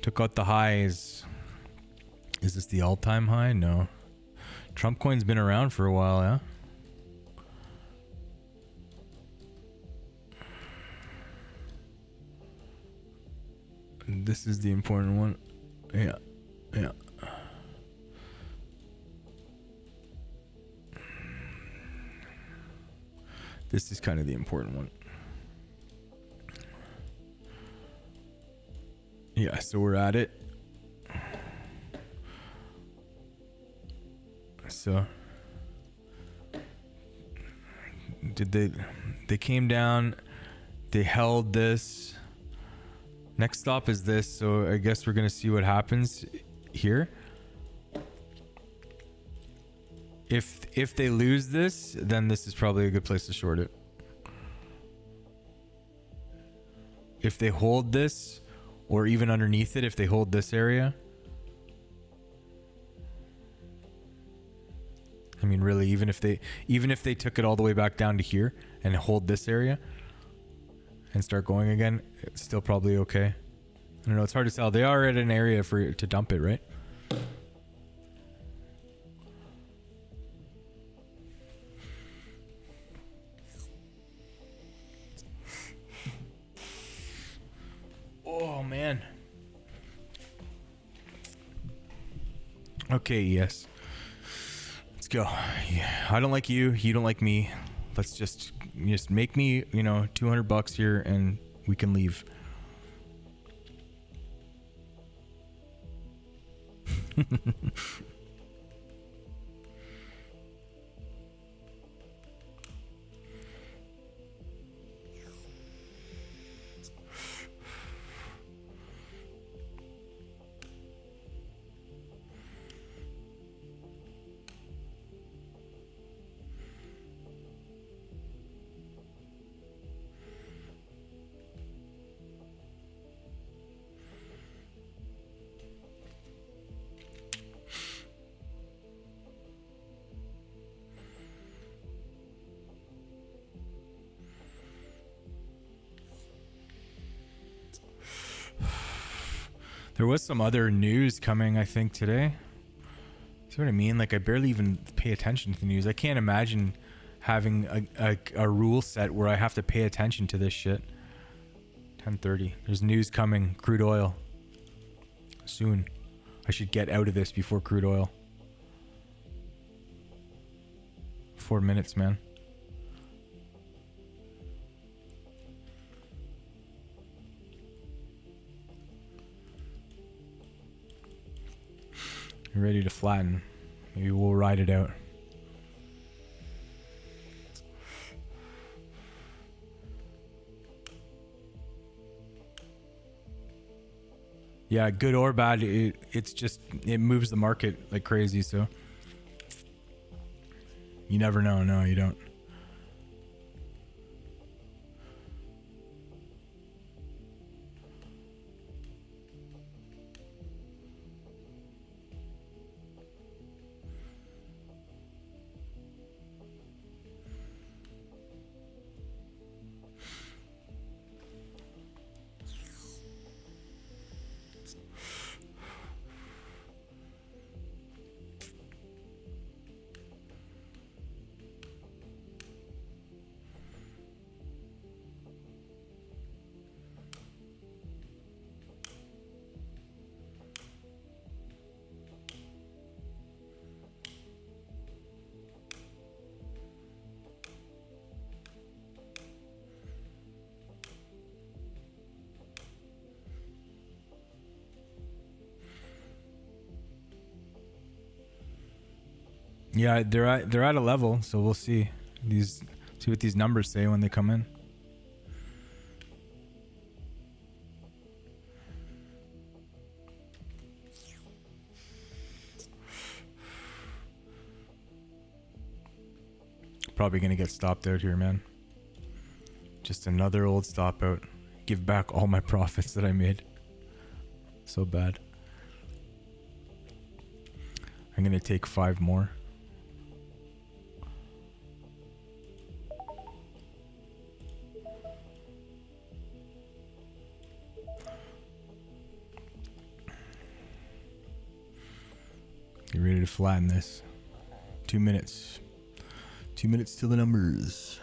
took out the highs. Is this the all-time high? No. Trump coin's been around for a while, yeah? This is the important one. Yeah. Yeah. This is kind of the important one. Yeah, so we're at it. So did they came down, they held this. Next stop is this, so I guess we're gonna see what happens here. If they lose this, then this is probably a good place to short it. If they hold this, or even underneath it, if they hold this area, I mean, really, even if they took it all the way back down to here and hold this area and start going again, it's still probably okay. I don't know, it's hard to tell. They are at an area for to dump it, right? Oh man. Okay, yes. Let's go. Yeah, I don't like you. You don't like me. Let's just make me, $200 here and we can leave. There was some other news coming, I think, today. See what I mean? Like, I barely even pay attention to the news. I can't imagine having a rule set where I have to pay attention to this shit. 10:30. There's news coming. Crude oil. Soon. I should get out of this before crude oil. 4 minutes, man. Ready to flatten. Maybe we'll ride it out. Yeah, good or bad, it's just, it moves the market like crazy, so you never know. No, you don't. Yeah, they're at a level, so we'll see what these numbers say when they come in. Probably gonna get stopped out here, man. Just another old stop out. Give back all my profits that I made. So bad. I'm gonna take 5 more. Get ready to flatten this. 2 minutes. 2 minutes till the numbers.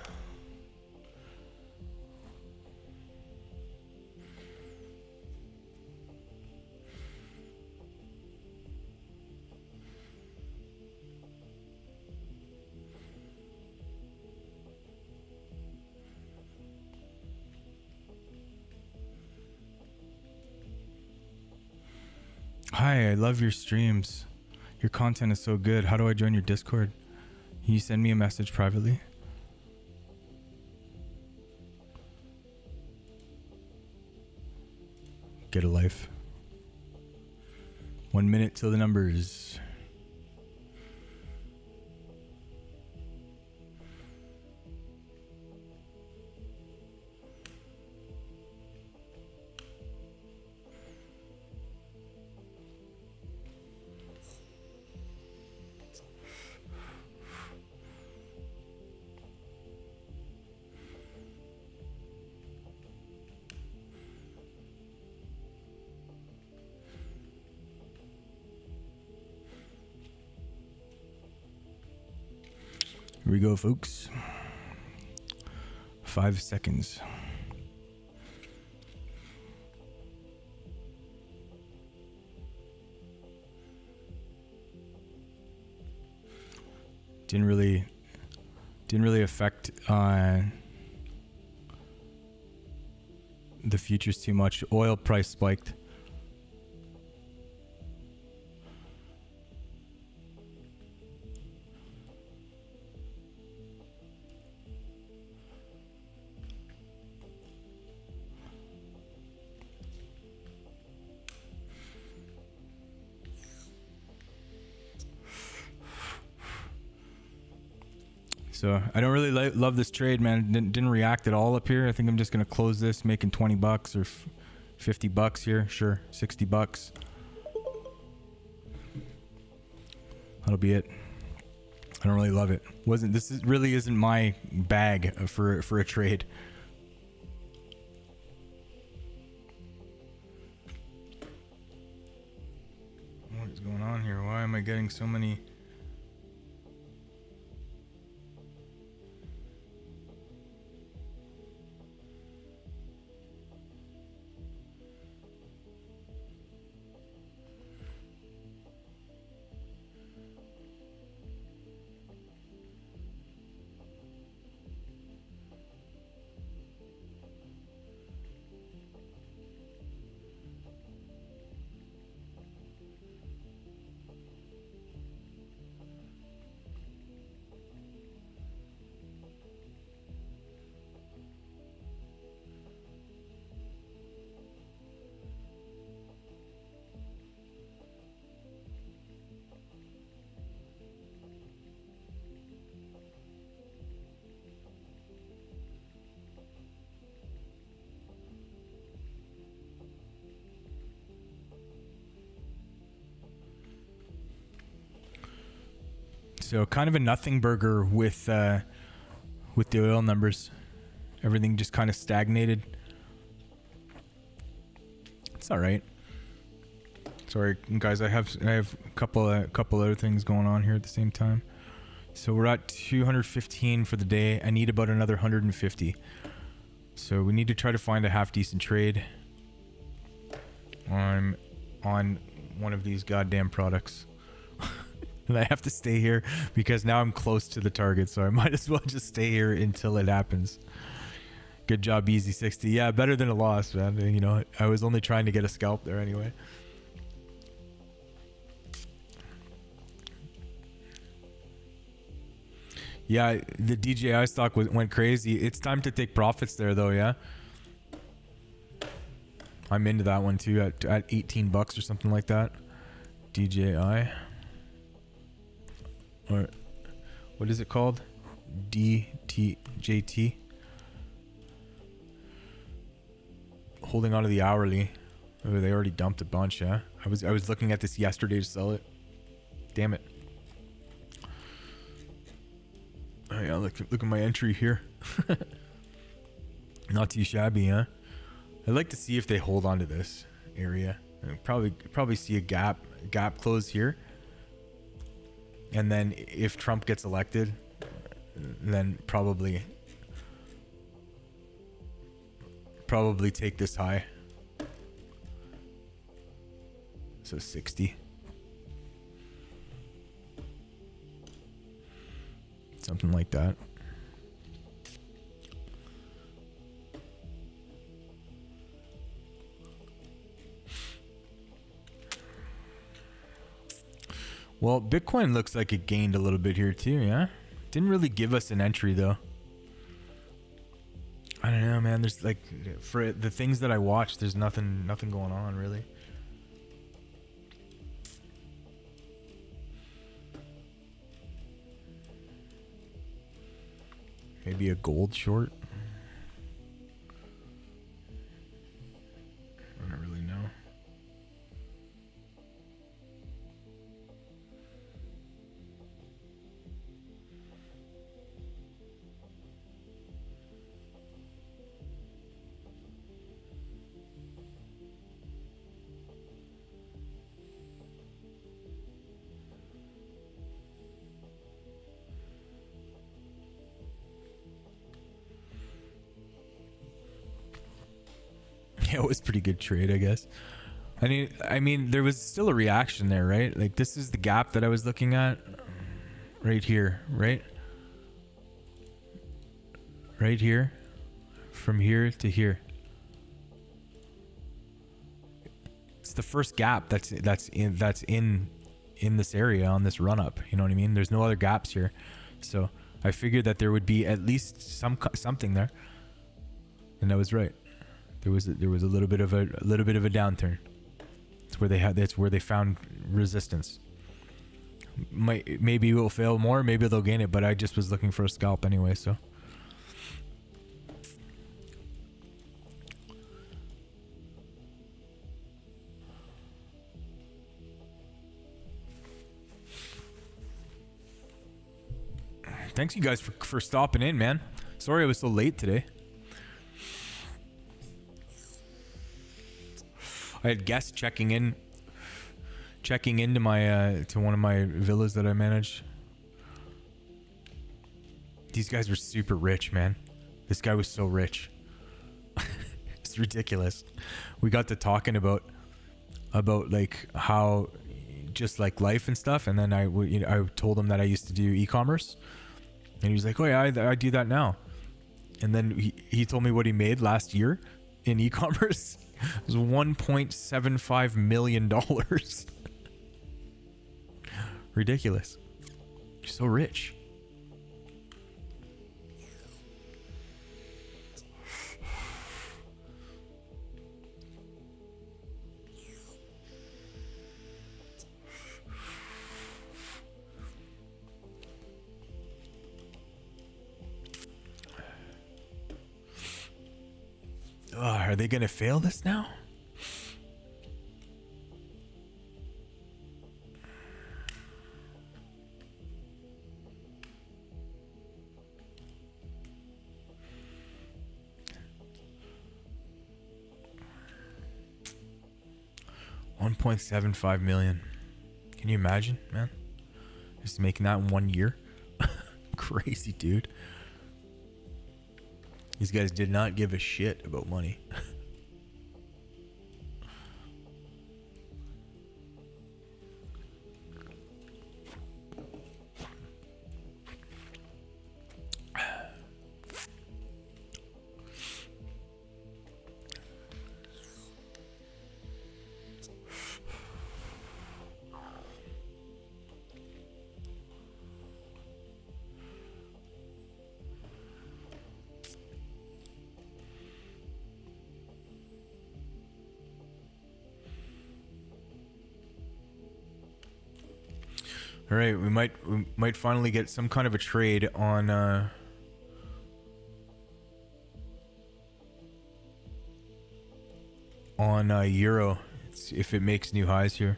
Hi, I love your streams. Your content is so good. How do I join your Discord? Can you send me a message privately? Get a life. 1 minute till the numbers. Here we go, folks. 5 seconds. Didn't really affect the futures too much. Oil price spiked. So I don't really love this trade, man. Didn't react at all up here. I think I'm just gonna close this, making 20 bucks or 50 bucks here. Sure, 60 bucks. That'll be it. I don't really love it. Really isn't my bag for a trade. What is going on here? Why am I getting so many? So kind of a nothing burger with the oil numbers. Everything just kind of stagnated. It's all right. Sorry, guys. I have a couple other things going on here at the same time. So we're at 215 for the day. I need about another 150. So we need to try to find a half decent trade. I'm on one of these goddamn products. And I have to stay here because now I'm close to the target, so I might as well just stay here until it happens. Good job, Easy 60. Yeah, better than a loss, man. You know, I was only trying to get a scalp there anyway. Yeah, the DJI stock went crazy. It's time to take profits there, though. Yeah, I'm into that one too at 18 bucks or something like that. DJI, or what is it called? DTJT. Holding on to the hourly. Oh, they already dumped a bunch. Yeah, I was looking at this yesterday to sell it. Damn it. Oh yeah, look at my entry here. Not too shabby, huh? I'd like to see if they hold on to this area. Probably see a gap close here. And then if Trump gets elected, then probably take this high. So 60. Something like that. Well, Bitcoin looks like it gained a little bit here too, yeah? Didn't really give us an entry though. I don't know, man. There's like, for the things that I watch, there's nothing going on really. Maybe a gold short. I don't really know. Yeah, it was pretty good trade, I guess. I mean, there was still a reaction there, right? Like this is the gap that I was looking at, right here, right? Right here, from here to here. It's the first gap that's in this area on this run up. You know what I mean? There's no other gaps here, so I figured that there would be at least something there, and I was right. There was a little bit of a downturn. That's where they found resistance. Maybe it will fail more, maybe they'll gain it, but I just was looking for a scalp anyway, so. Thanks you guys for stopping in, man. Sorry I was so late today. I had guests checking into my to one of my villas that I manage. These guys were super rich, man. This guy was so rich. It's ridiculous. We got to talking about like how just like life and stuff, and then I told him that I used to do e-commerce, and he was like, "Oh yeah, I do that now." And then he told me what he made last year in e-commerce. It was $1.75 million. Ridiculous. You're so rich. Oh, are they gonna fail this now? $1.75 million. Can you imagine, man? Just making that in 1 year? Crazy, dude. These guys did not give a shit about money. All right, we might finally get some kind of a trade on euro, if it makes new highs here.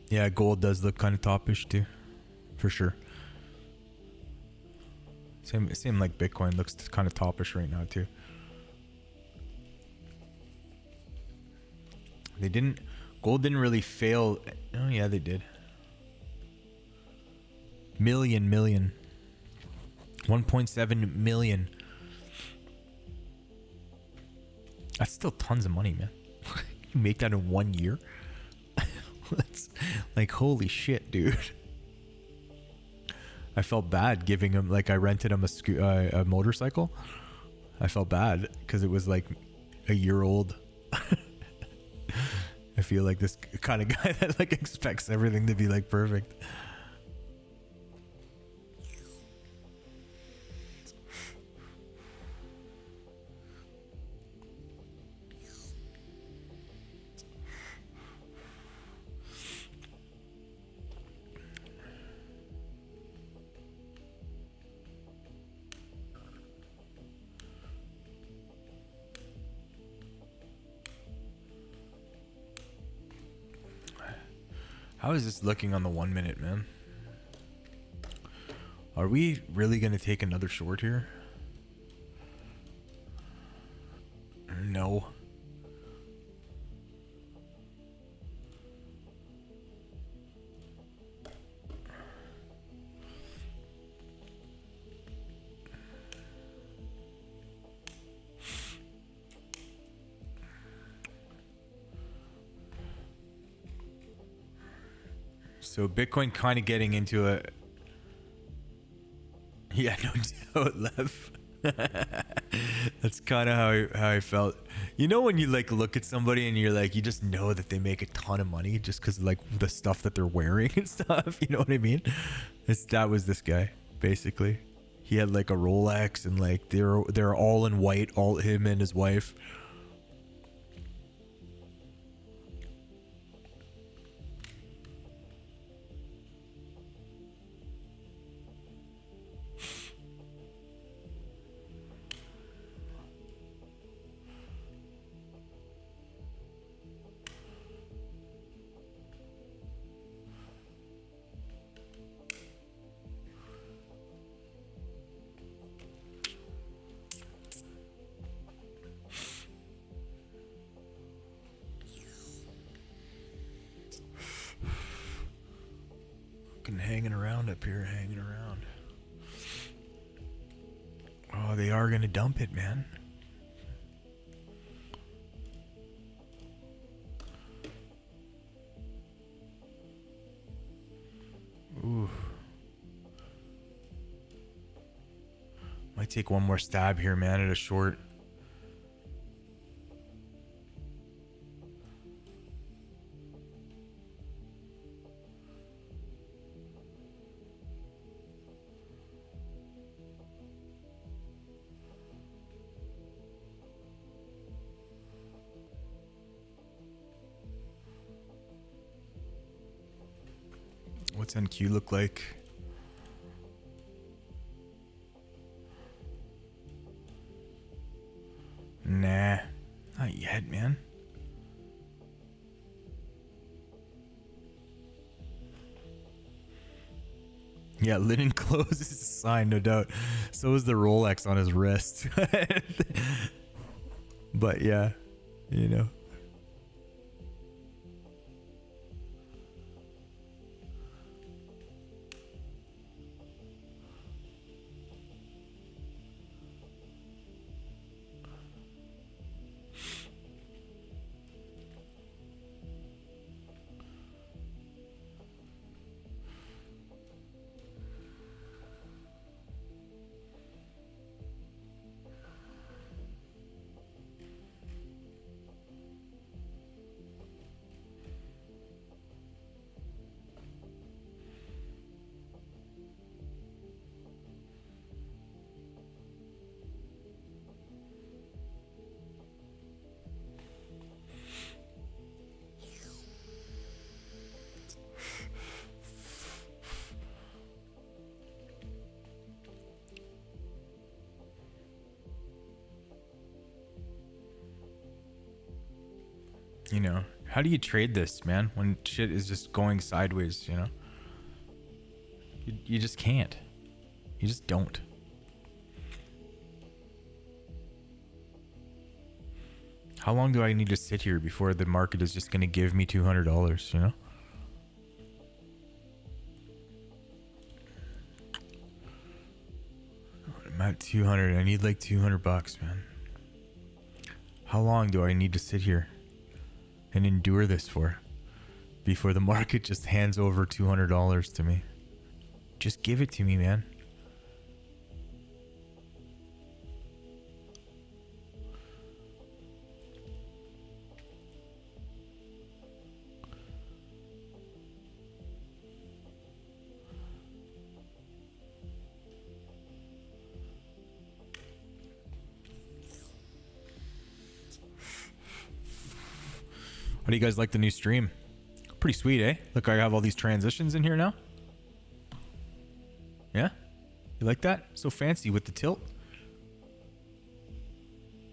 Yeah, gold does look kind of topish too, for sure. Same like Bitcoin looks kind of topish right now too. Gold didn't really fail. Oh yeah, they did. Million 1.7 million. That's still tons of money, man. You make that in 1 year? That's like, holy shit, dude. I felt bad giving him, like, I rented him a motorcycle. I felt bad because it was like a year old. I feel like this kind of guy that like expects everything to be like perfect. How is this looking on the 1 minute, man? Are we really going to take another short here? No. So Bitcoin kind of getting into a... Yeah, no doubt, Lev. That's kind of how I felt. You know when you like look at somebody and you're like, you just know that they make a ton of money just because like the stuff that they're wearing and stuff. You know what I mean? That was this guy basically. He had like a Rolex and like they're all in white, all him and his wife. Hanging around up here, hanging around. Oh, they are gonna dump it, man. Ooh. Might take one more stab here, man, at a short. What's NQ look like? Nah, not yet, man. Yeah, linen clothes is a sign, no doubt. So is the Rolex on his wrist. But yeah, you know. You know, how do you trade this, man, when shit is just going sideways, you know? You just can't. You just don't. How long do I need to sit here before the market is just going to give me $200, you know? I'm at 200. I need like $200, man. How long do I need to sit here and endure this for before the market just hands over $200 to me? Just give it to me, man. How do you guys like the new stream? Pretty sweet, eh? Look, I have all these transitions in here now. Yeah? You like that? So fancy with the tilt.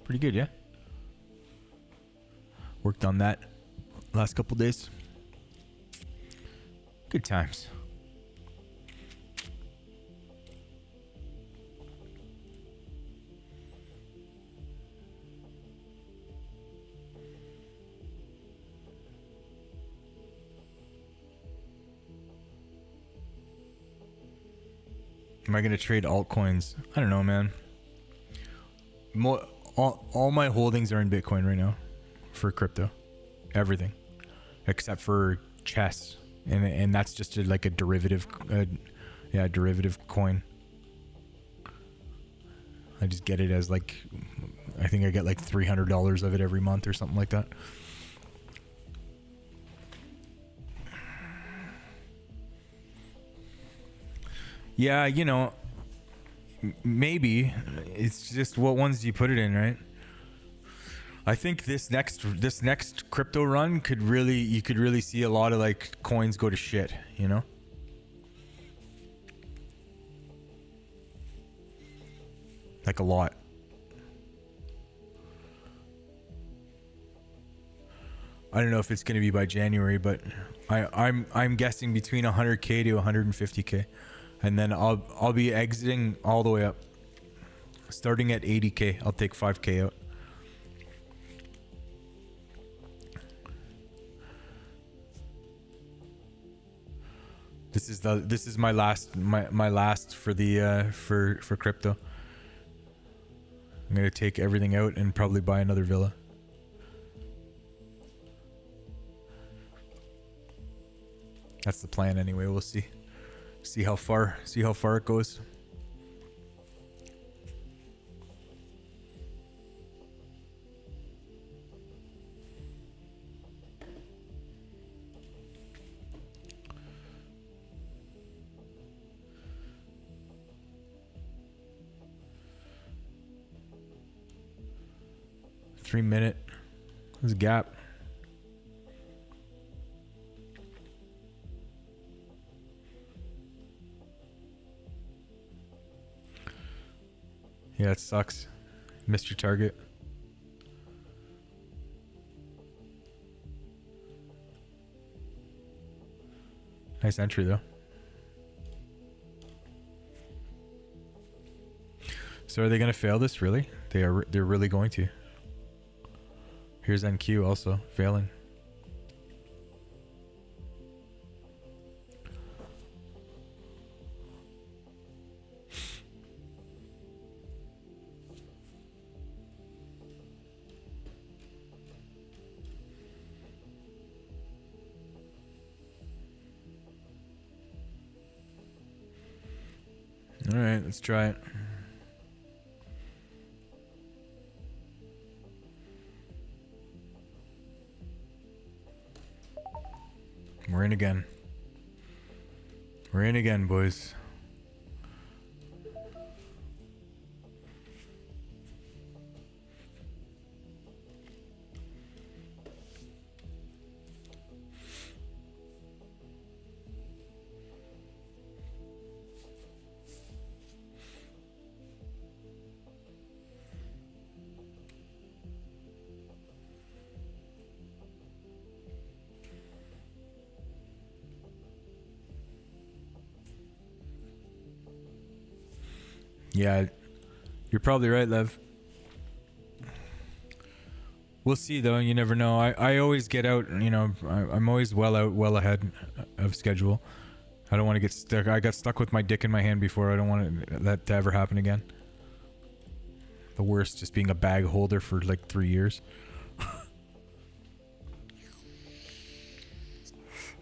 Pretty good, yeah? Worked on that last couple days. Good times. Am I going to trade altcoins? I don't know, man. All my holdings are in Bitcoin right now for crypto. Everything. Except for chess. And that's just like a derivative. Derivative coin. I just get it as like, I think I get like $300 of it every month or something like that. Yeah, you know, maybe it's just what ones do you put it in, right? I think this next crypto run you could really see a lot of like coins go to shit, you know? Like a lot. I don't know if it's going to be by January, but I'm guessing between 100k to 150k. And then I'll be exiting all the way up. Starting at 80k, I'll take 5k out. This is my last for the for crypto. I'm gonna take everything out and probably buy another villa. That's the plan anyway. We'll see. See how far it goes. $3-minute. There's a gap. Yeah, it sucks. Missed your target. Nice entry though. So are they going to fail this? Really? They're really going to. Here's NQ also failing. All right, let's try it. We're in again. We're in again, boys. Yeah, you're probably right, Lev. We'll see though. You never know. I always get out. You know, I'm always well ahead of schedule. I don't want to get stuck. I got stuck with my dick in my hand before. I don't want that to ever happen again. The worst, just being a bag holder for like 3 years.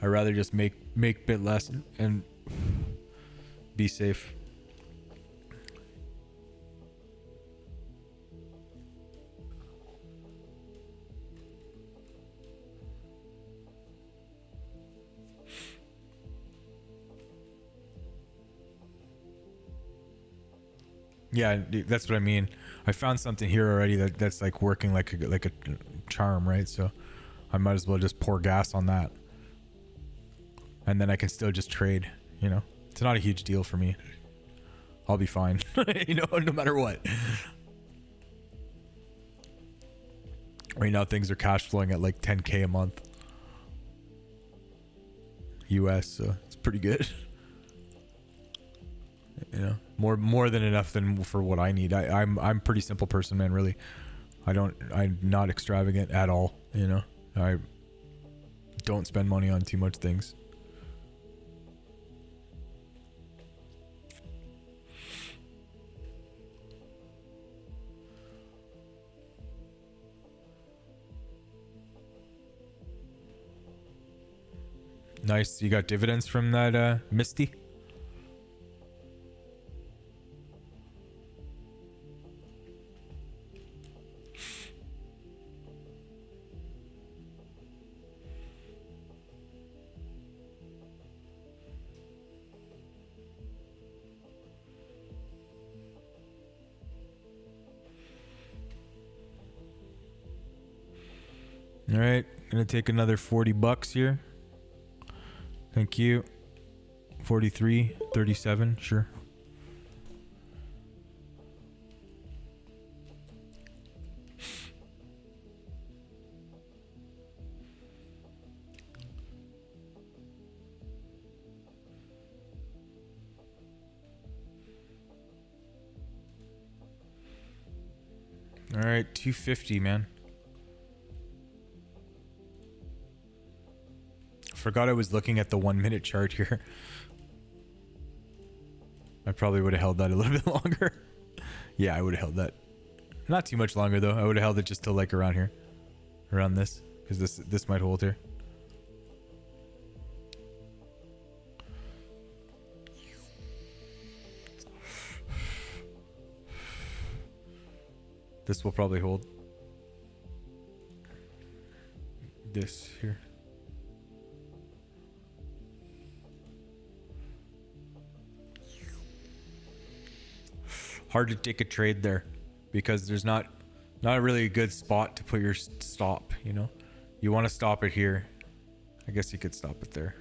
I'd rather just make bit less and be safe. Yeah, that's what I mean. I found something here already that's like working like a charm, right? So I might as well just pour gas on that, and then I can still just trade. You know, it's not a huge deal for me. I'll be fine. You know, no matter what. Right now things are cash flowing at like 10K a month US, so it's pretty good. You know, more than enough than for what I need. I'm a pretty simple person, man, really. I'm not extravagant at all, you know. I don't spend money on too much things. Nice. You got dividends from that Misty? All right, gonna take another $40 here. Thank you. 43, 37, sure. All right, 250, man. Forgot I was looking at the 1 minute chart here. I probably would have held that a little bit longer. Yeah, I would have held that. Not too much longer though. I would have held it just till like around here. Around this. Because this might hold here. This will probably hold. This here. Hard to take a trade there because there's not a really good spot to put your stop, you know. You want to stop it here. I guess you could stop it there.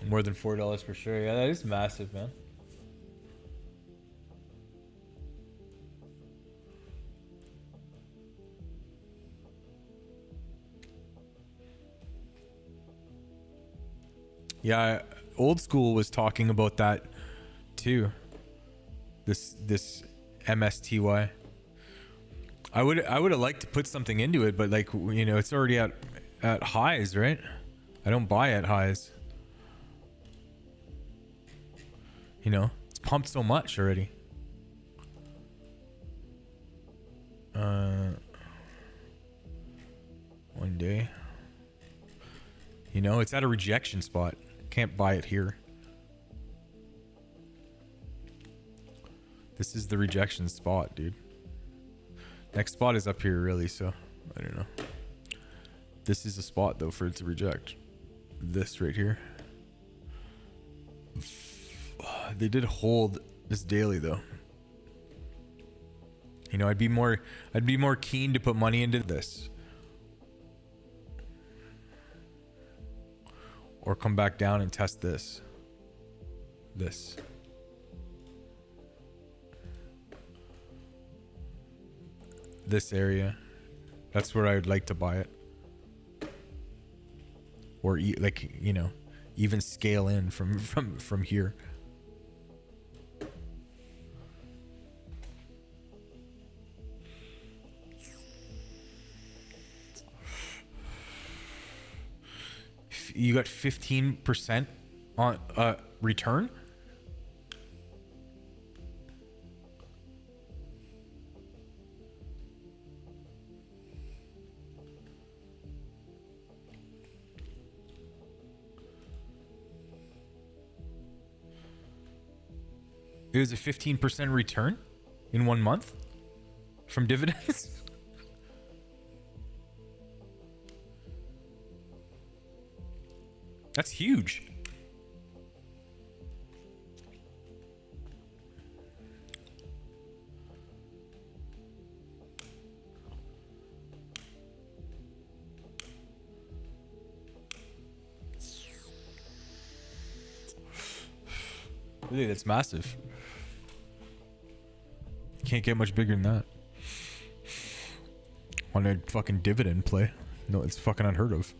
More than $4 for sure. Yeah, that is massive, man. Yeah, old school was talking about that too. This MSTY. I would have liked to put something into it, but like, you know, it's already at highs, right? I don't buy at highs. You know, it's pumped so much already. One day. You know, it's at a rejection spot. Can't buy it here. This is the rejection spot, dude. Next spot is up here, really, so I don't know. This is a spot, though, for it to reject. This right here. They did hold this daily, though. You know, I'd be more keen to put money into this. Or come back down and test this. This. This area. That's where I would like to buy it. or like, you know, even scale in from here. You got 15% on return. It was a 15% return in 1 month from dividends. That's huge. Really, that's massive. Can't get much bigger than that. On a fucking dividend play. No, it's fucking unheard of.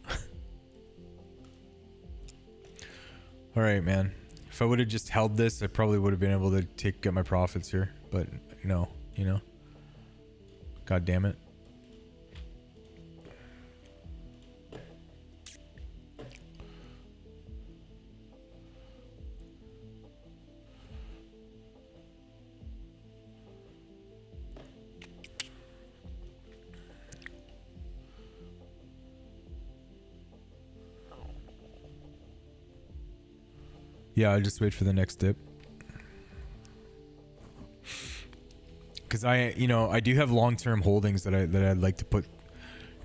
All right, man. If I would have just held this, I probably would have been able to get my profits here. But no, you know. God damn it. Yeah, I'll just wait for the next dip. Because I do have long-term holdings that I'd like to put.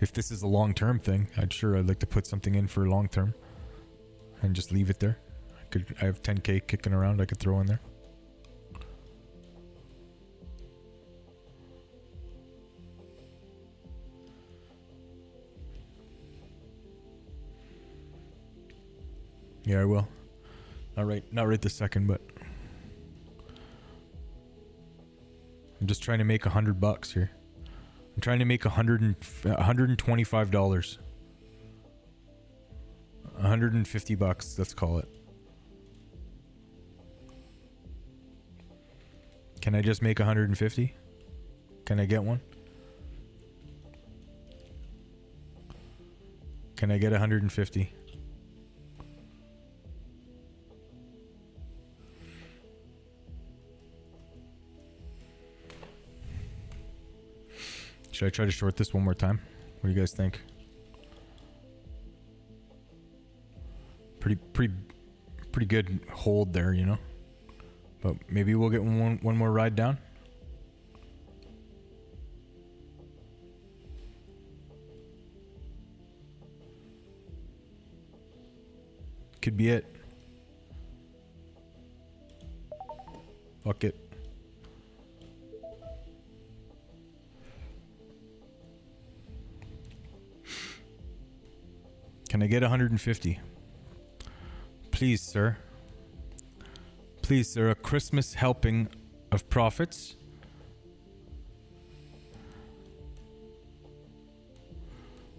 If this is a long-term thing, I'd like to put something in for long-term, and just leave it there. I have 10K kicking around. I could throw in there. Yeah, I will. Not right this second, but I'm just trying to make $100 here. I'm trying to make $125. $150, let's call it. Can I just make 150? Can I get one? Can I get 150? Should I try to short this one more time? What do you guys think? Pretty good hold there, you know. But maybe we'll get one more ride down. Could be it. Fuck it. Can I get 150? Please, sir. Please, sir, a Christmas helping of profits.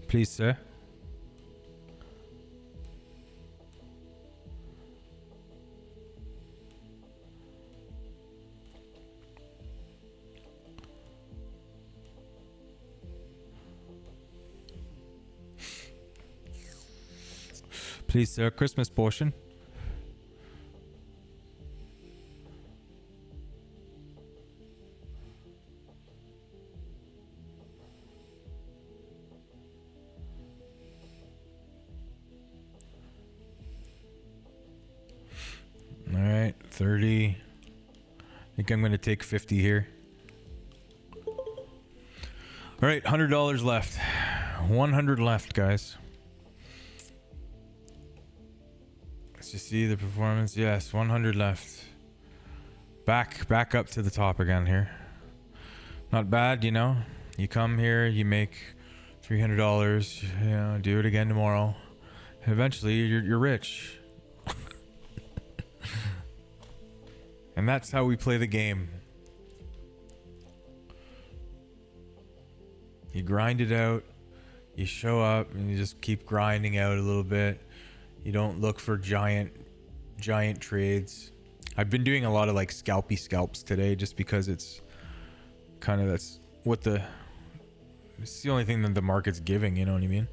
Please, sir. Please, sir, Christmas portion. All right, 30. I think I'm going to take 50 here. All right, $100 left. 100 left, guys. Let's just see the performance. Yes, 100 left. Back up to the top again here. Not bad, you know. You come here, you make $300. You know, do it again tomorrow. Eventually, you're rich. And that's how we play the game. You grind it out. You show up and you just keep grinding out a little bit. You don't look for giant trades. I've been doing a lot of like scalpy scalps today just because it's kind of it's the only thing that the market's giving, you know what I mean?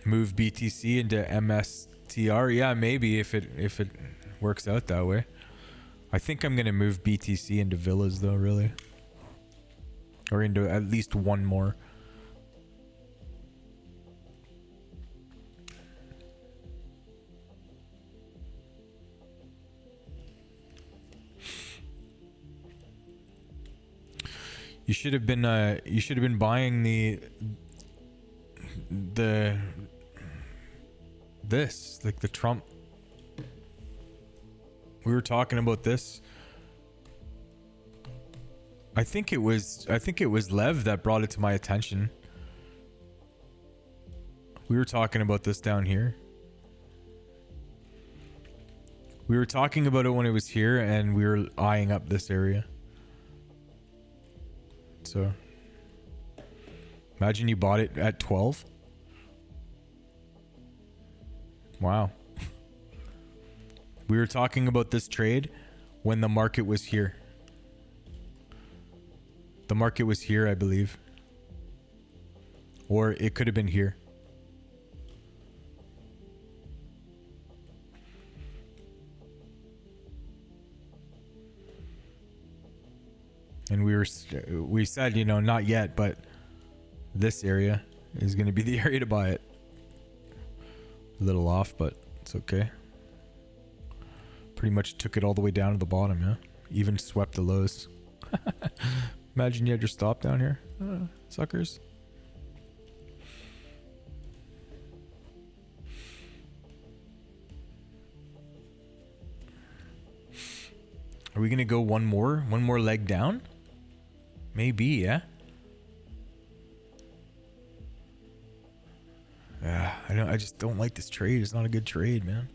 Move BTC into MSTR. Yeah, maybe if it works out that way. I think I'm gonna move BTC into villas though, really, or into at least one more. You should have been buying this, like the Trump. We were talking about this. I think it was Lev that brought it to my attention. We were talking about this down here. We were talking about it when it was here, and we were eyeing up this area. So imagine you bought it at 12. Wow. We were talking about this trade when the market was here. The market was here, I believe. Or it could have been here. And we said, you know, not yet, but this area is going to be the area to buy it. A little off, but it's okay. Pretty much took it all the way down to the bottom, yeah? Even swept the lows. Imagine you had your stop down here. Suckers. Are we going to go one more leg down? Maybe, yeah? Yeah, I just don't like this trade. It's not a good trade, man.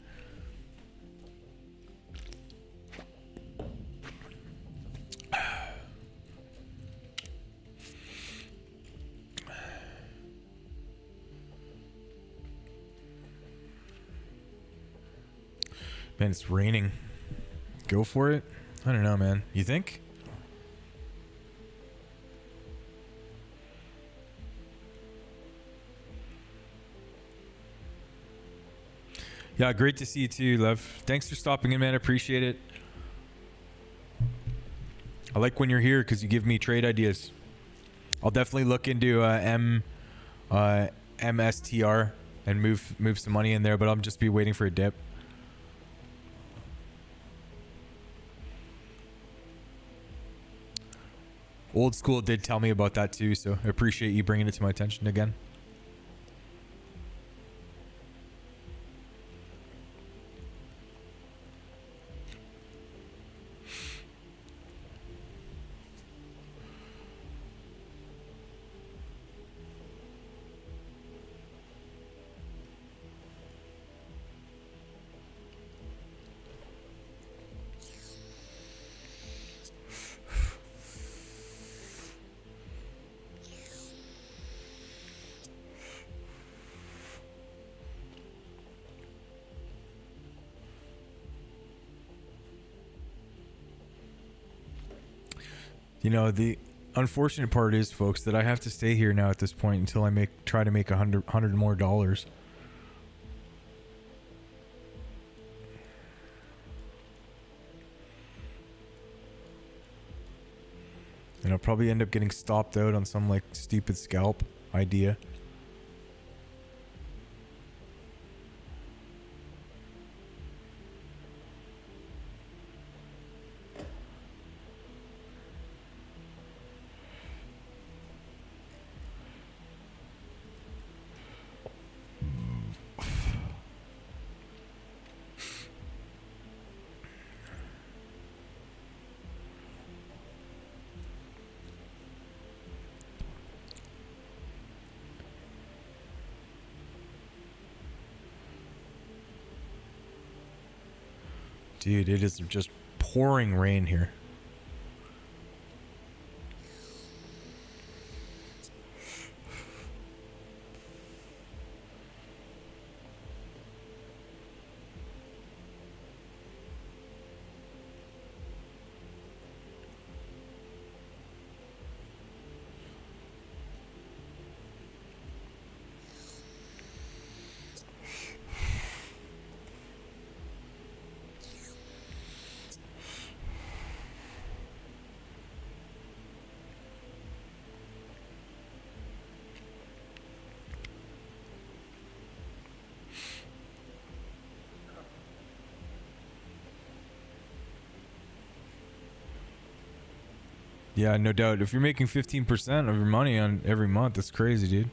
Man, it's raining. Go for it? I don't know, man. You think? Yeah, great to see you too, Lev. Thanks for stopping in, man. I appreciate it. I like when you're here because you give me trade ideas. I'll definitely look into MSTR and move some money in there, but I'll just be waiting for a dip. Old School did tell me about that too, so I appreciate you bringing it to my attention again. You know, the unfortunate part is, folks, that I have to stay here now at this point until I try to make $100 more dollars. And I'll probably end up getting stopped out on some like stupid scalp idea. Dude, it is just pouring rain here. Yeah, no doubt. If you're making 15% of your money on every month, that's crazy, dude.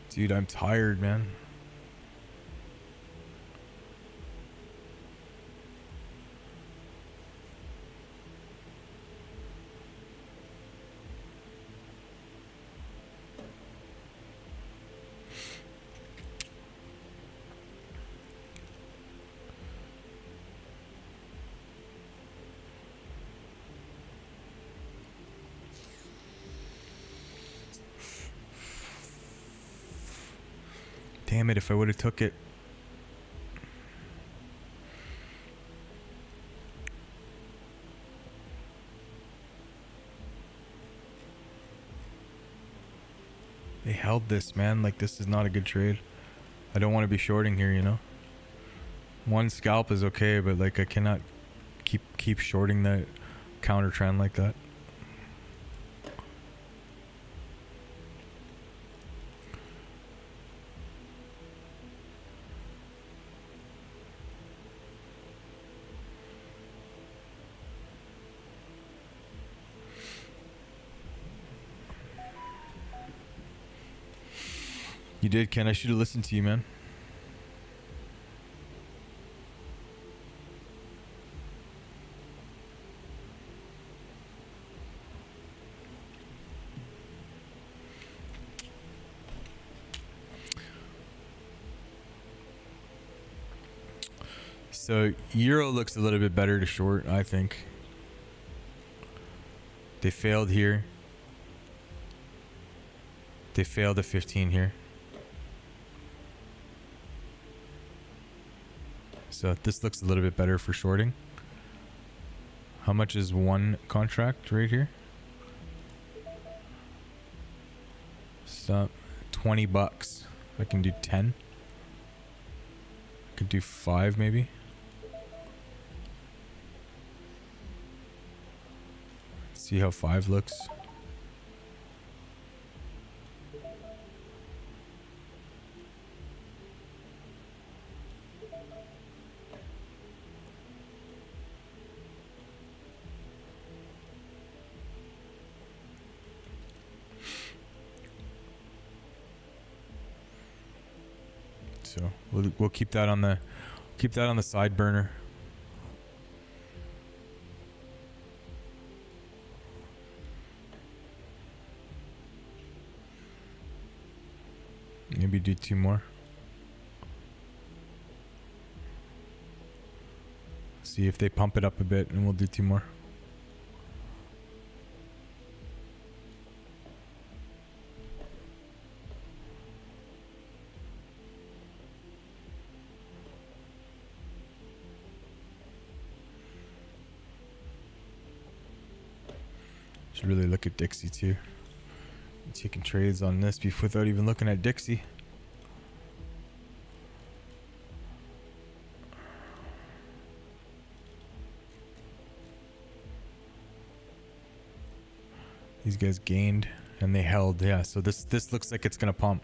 Dude, I'm tired, man. Damn it, if I would have took it. They held this, man. Like, this is not a good trade. I don't want to be shorting here, you know? One scalp is okay, but like I cannot keep shorting the counter trend like that. You did, Ken. I should have listened to you, man. So Euro looks a little bit better to short, I think. They failed here. They failed at 15 here. So this looks a little bit better for shorting. How much is one contract right here? Stop. $20. I can do 10. I could do 5 maybe. See how 5 looks. So we'll keep that on the side burner. Maybe do 2 more. See if they pump it up a bit, and we'll do 2 more. Should really look at Dixie too. Taking trades on this without even looking at Dixie. These guys gained and they held. Yeah, so this looks like it's gonna pump.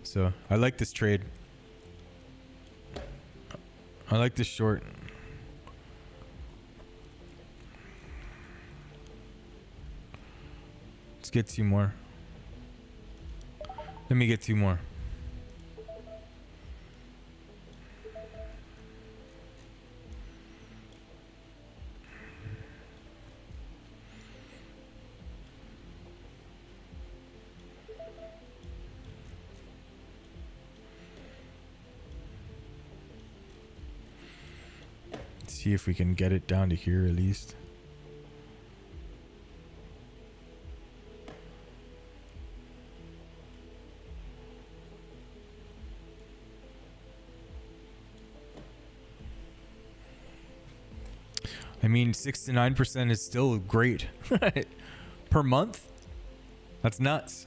So I like this trade. I like this short. Let's get 2 more. Let me get 2 more. See if we can get it down to here at least. I mean, 6 to 9% is still great. Per month? That's nuts.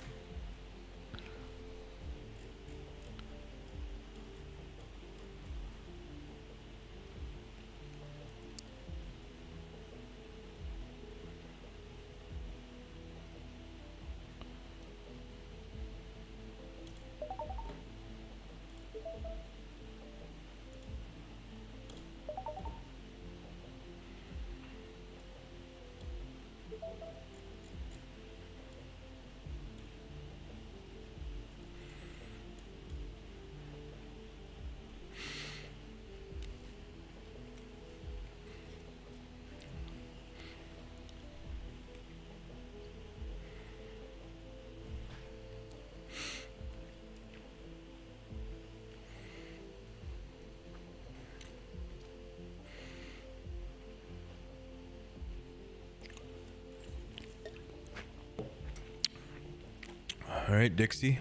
All right, Dixie.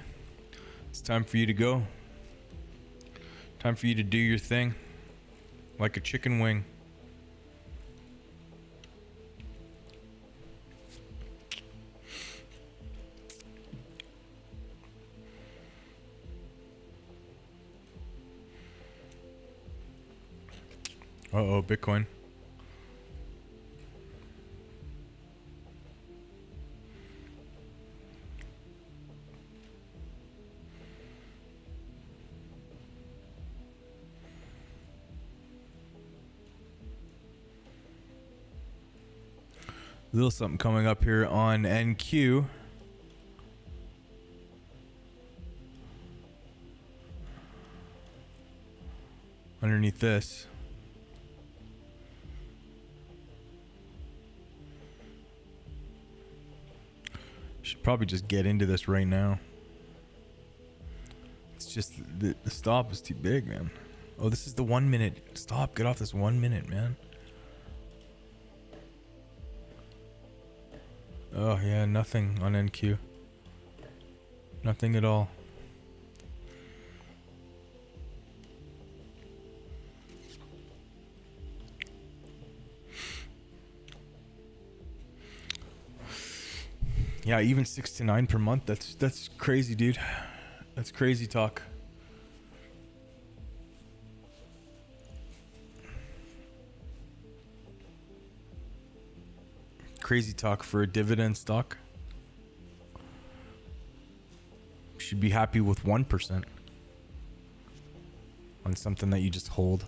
It's time for you to go. Time for you to do your thing. Like a chicken wing. Uh-oh, Bitcoin. A little something coming up here on NQ. Underneath this. Should probably just get into this right now. It's just the stop is too big, man. Oh, this is the 1 minute. Stop. Get off this 1 minute, man. Oh, yeah, nothing on NQ. Nothing at all. Yeah, even 6 to 9 per month. That's crazy, dude. That's crazy talk. Crazy talk for a dividend stock. Should be happy with 1% on something that you just hold.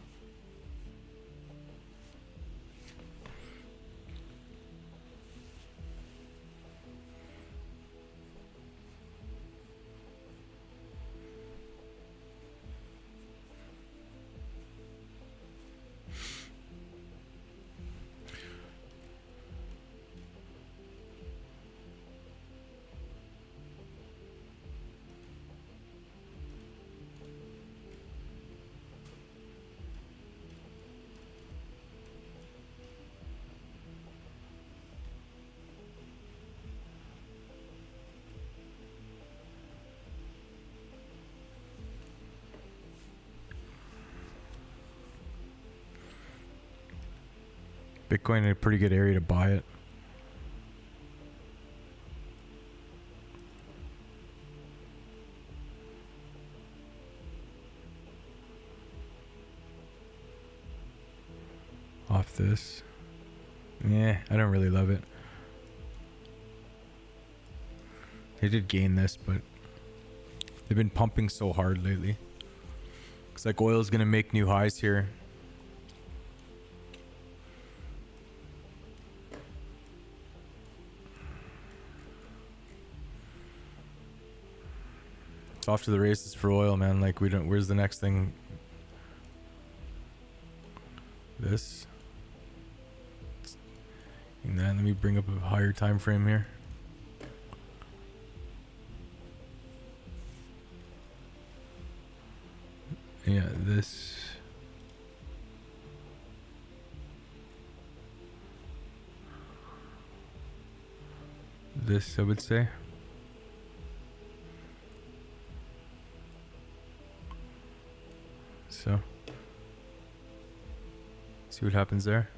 Bitcoin in a pretty good area to buy it. off this. Yeah, I don't really love it. They did gain this, but they've been pumping so hard lately. Looks like oil's gonna make new highs here. It's off to the races for oil, man. Like, we don't. Where's the next thing? This. And then let me bring up a higher time frame here. Yeah, this. This, I would say. So, see what happens there.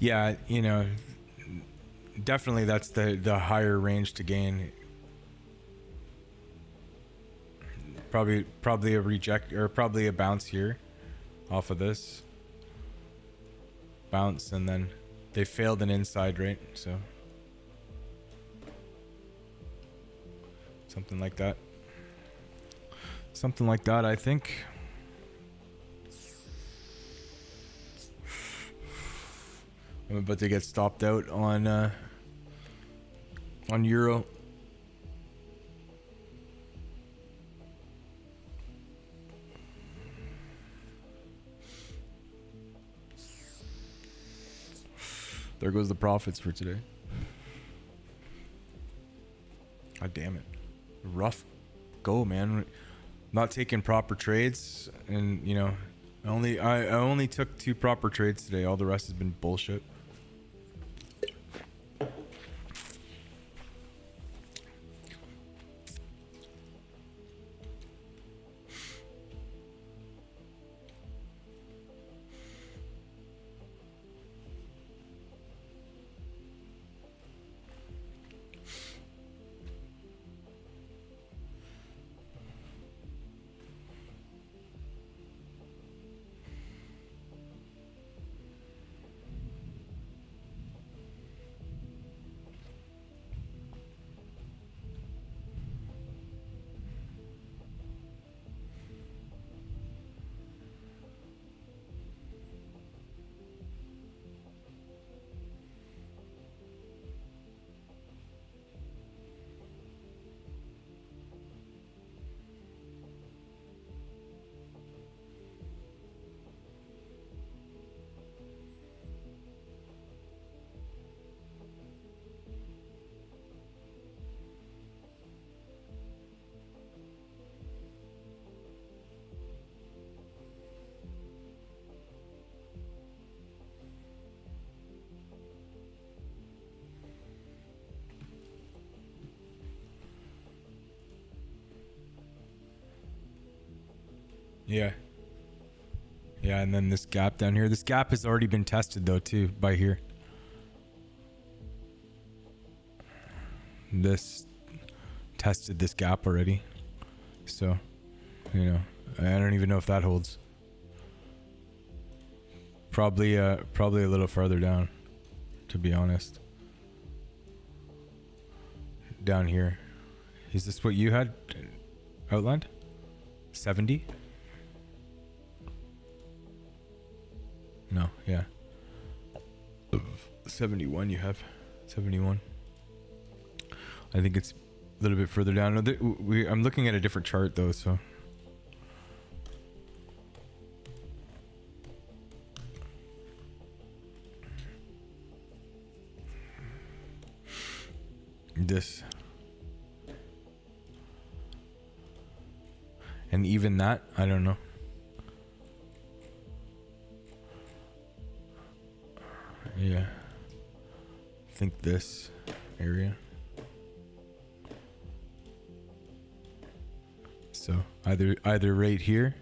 Yeah, you know, definitely that's the higher range to gain. Probably a reject or probably a bounce here off of this. Bounce, and then they failed an inside, right? So something like that. Something like that, I think. I'm about to get stopped out on Euro. There goes the profits for today. God damn it. Rough go, man. Not taking proper trades, and you know, I only took 2 proper trades today. All the rest has been bullshit. Yeah. Yeah, and then this gap down here. This gap has already been tested though too by here. This tested this gap already. So, you know, I don't even know if that holds. Probably a little farther down, to be honest. Down here. Is this what you had outlined? 70? No, yeah. 71 you have. 71. I think it's a little bit further down. No, I'm looking at a different chart though, so. This. And even that, I don't know. Yeah. I think this area. So either right here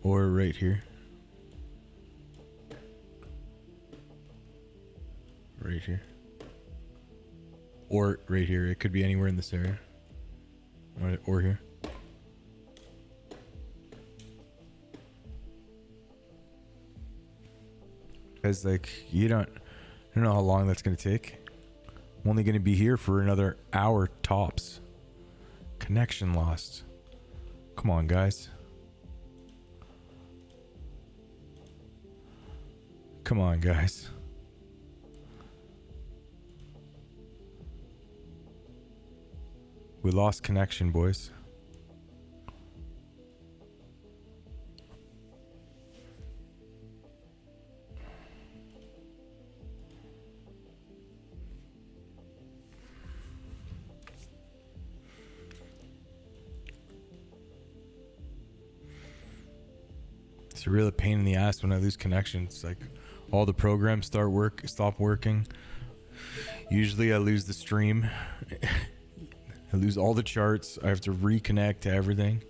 or right here. Right here. Or right here. It could be anywhere in this area. Or here. Because like you don't know how long that's gonna take. I'm only gonna be here for another hour tops. Connection lost. Come on, guys. Come on, guys. We lost connection, boys. It's a real pain in the ass when I lose connection. It's like all the programs stop working. Usually I lose the stream. I lose all the charts. I have to reconnect to everything.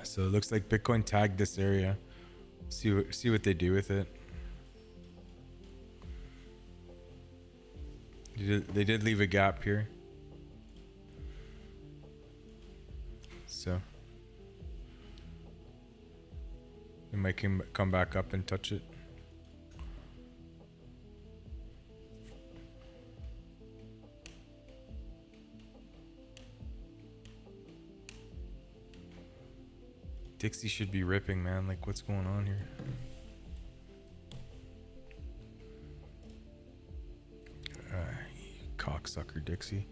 So it looks like Bitcoin tagged this area. See what they do with it. They did leave a gap here. So they might come back up and touch it. Dixie should be ripping, man. Like, what's going on here? Cocksucker, Dixie.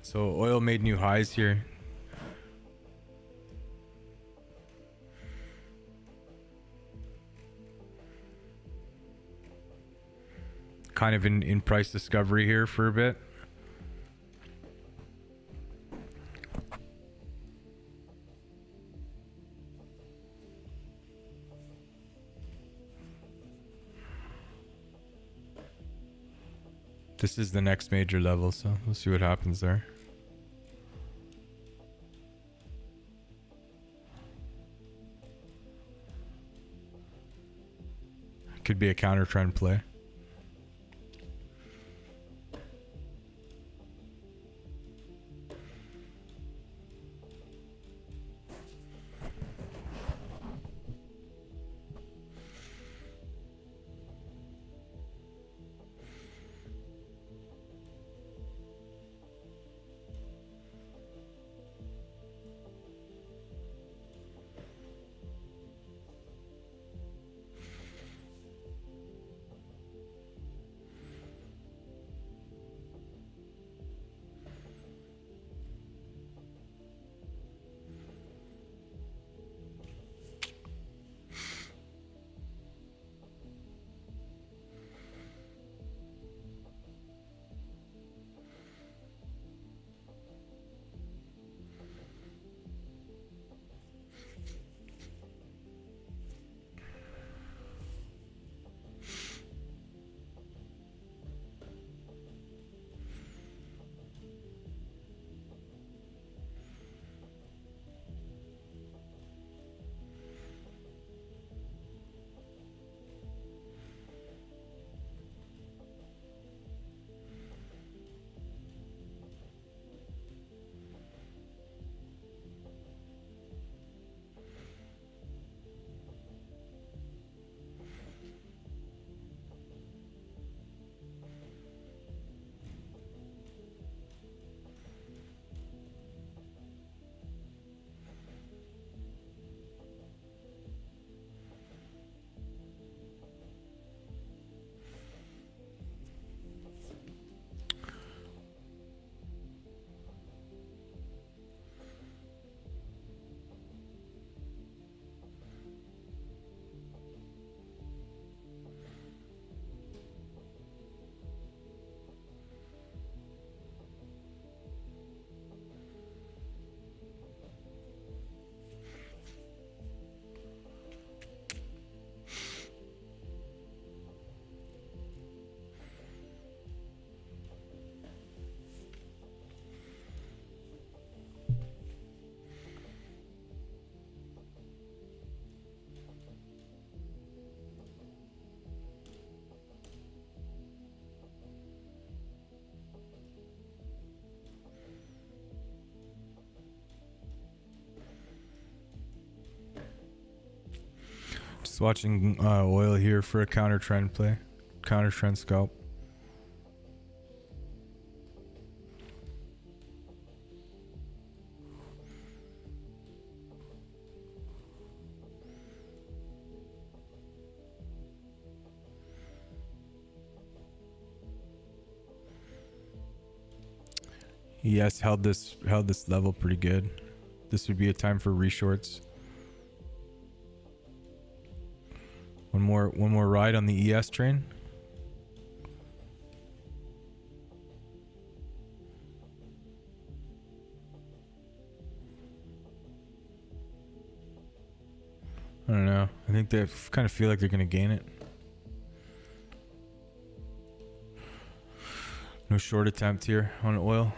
So oil made new highs here. Kind of in price discovery here for a bit. This is the next major level, so we'll see what happens there. Could be a counter trend play. Just watching oil here for a counter trend play, counter trend scalp. Yes, held this level pretty good. This would be a time for reshorts. One more ride on the ES train. I don't know. I think they kind of feel like they're going to gain it. No short attempt here on oil.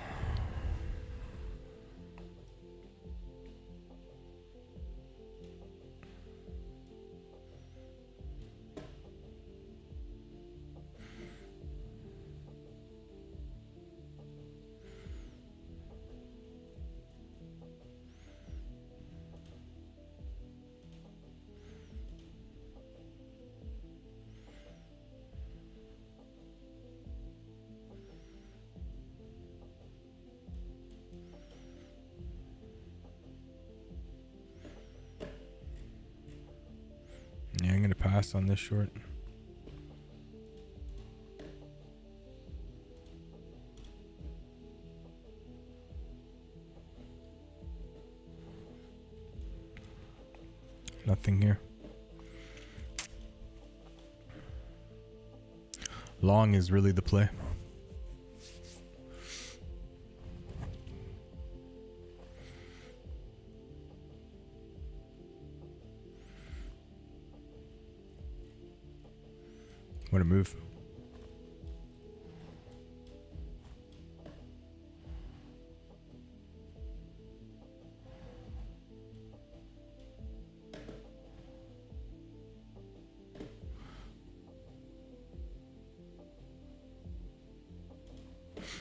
Yeah, I'm going to pass on this short. Nothing here. Long is really the play. What a move.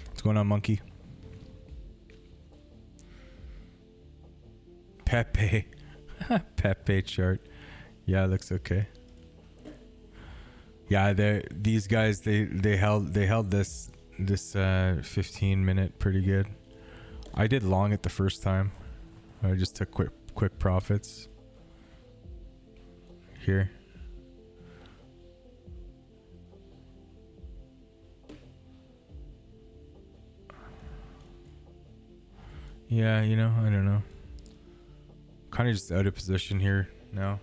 What's going on, monkey? Pepe. Pepe chart. Yeah, it looks okay. Yeah, these guys they held this 15-minute pretty good. I did long it the first time. I just took quick profits here. Yeah, you know, I don't know. Kind of just out of position here now.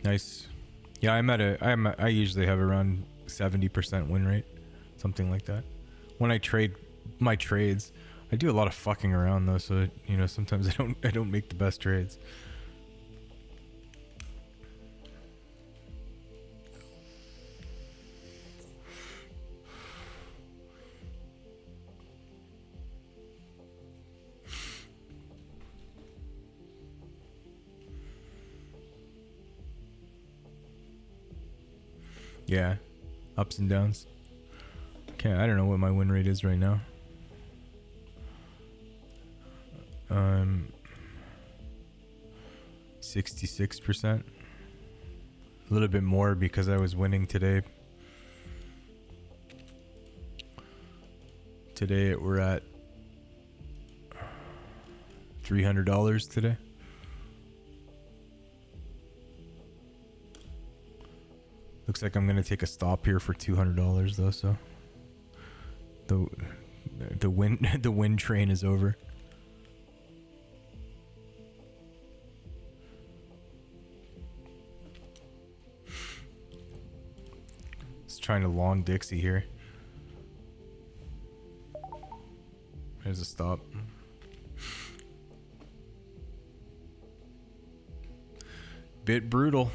Nice. Yeah, I usually have around 70% win rate, something like that. When I trade my trades, I do a lot of fucking around though, so you know, sometimes I don't make the best trades. Yeah, ups and downs. Okay, I don't know what my win rate is right now. 66%. A little bit more because I was winning today. Today we're at $300 today. Looks like I'm gonna take a stop here for $200 though, so the win train is over. Just trying to long Dixie here. There's a stop. Bit brutal.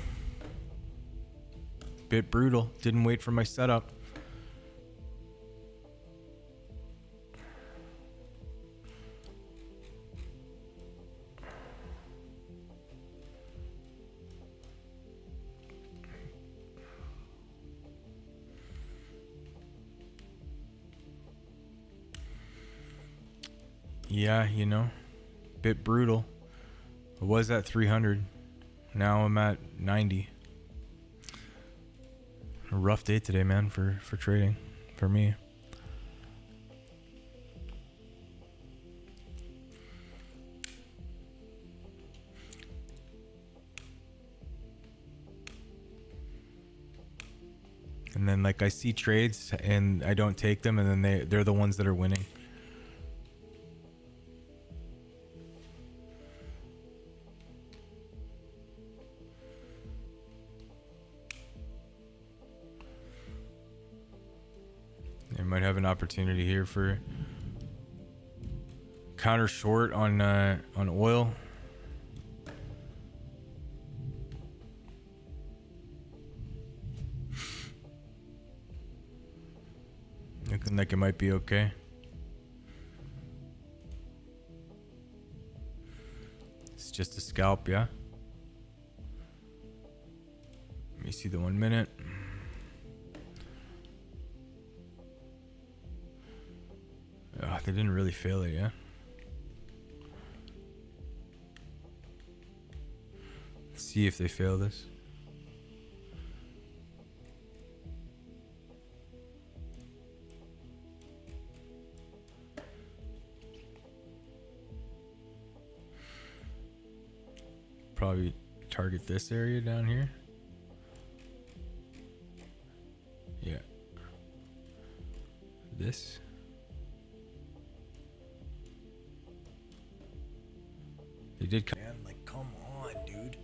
Didn't wait for my setup. Yeah, bit brutal. I was at 300. Now I'm at 90. A rough day today, man, for trading, for me. And then like I see trades and I don't take them, and then they're the ones that are winning. They might have an opportunity here for counter short on oil. Looking like it might be okay. It's just a scalp, yeah. Let me see the 1 minute. Oh, they didn't really fail it, yeah. Let's see if they fail this. Probably target this area down here. Yeah. This. They did come. Man, like, come on, dude.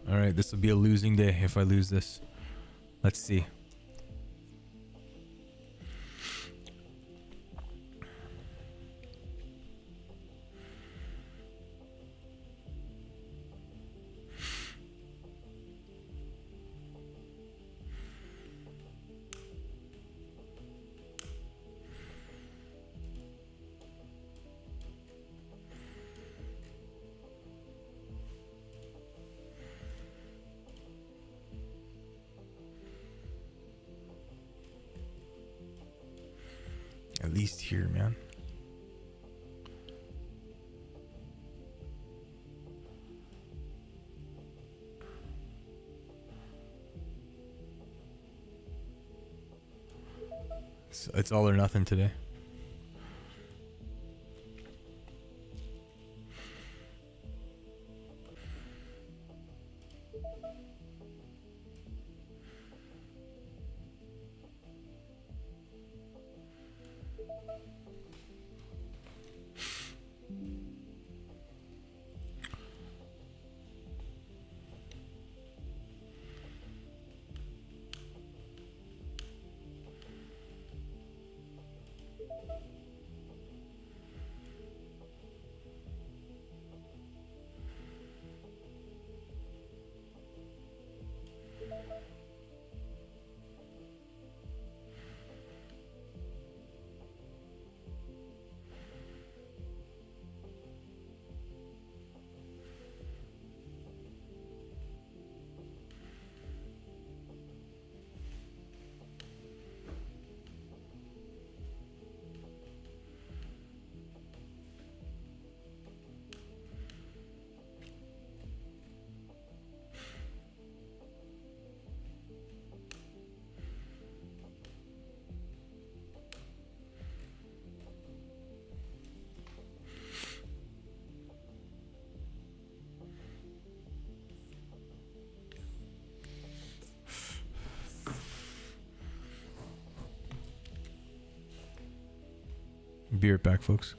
All right, this will be a losing day if I lose this. Let's see. At least here, man. It's all or nothing today. Be right back, folks.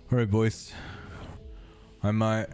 All right, boys. I might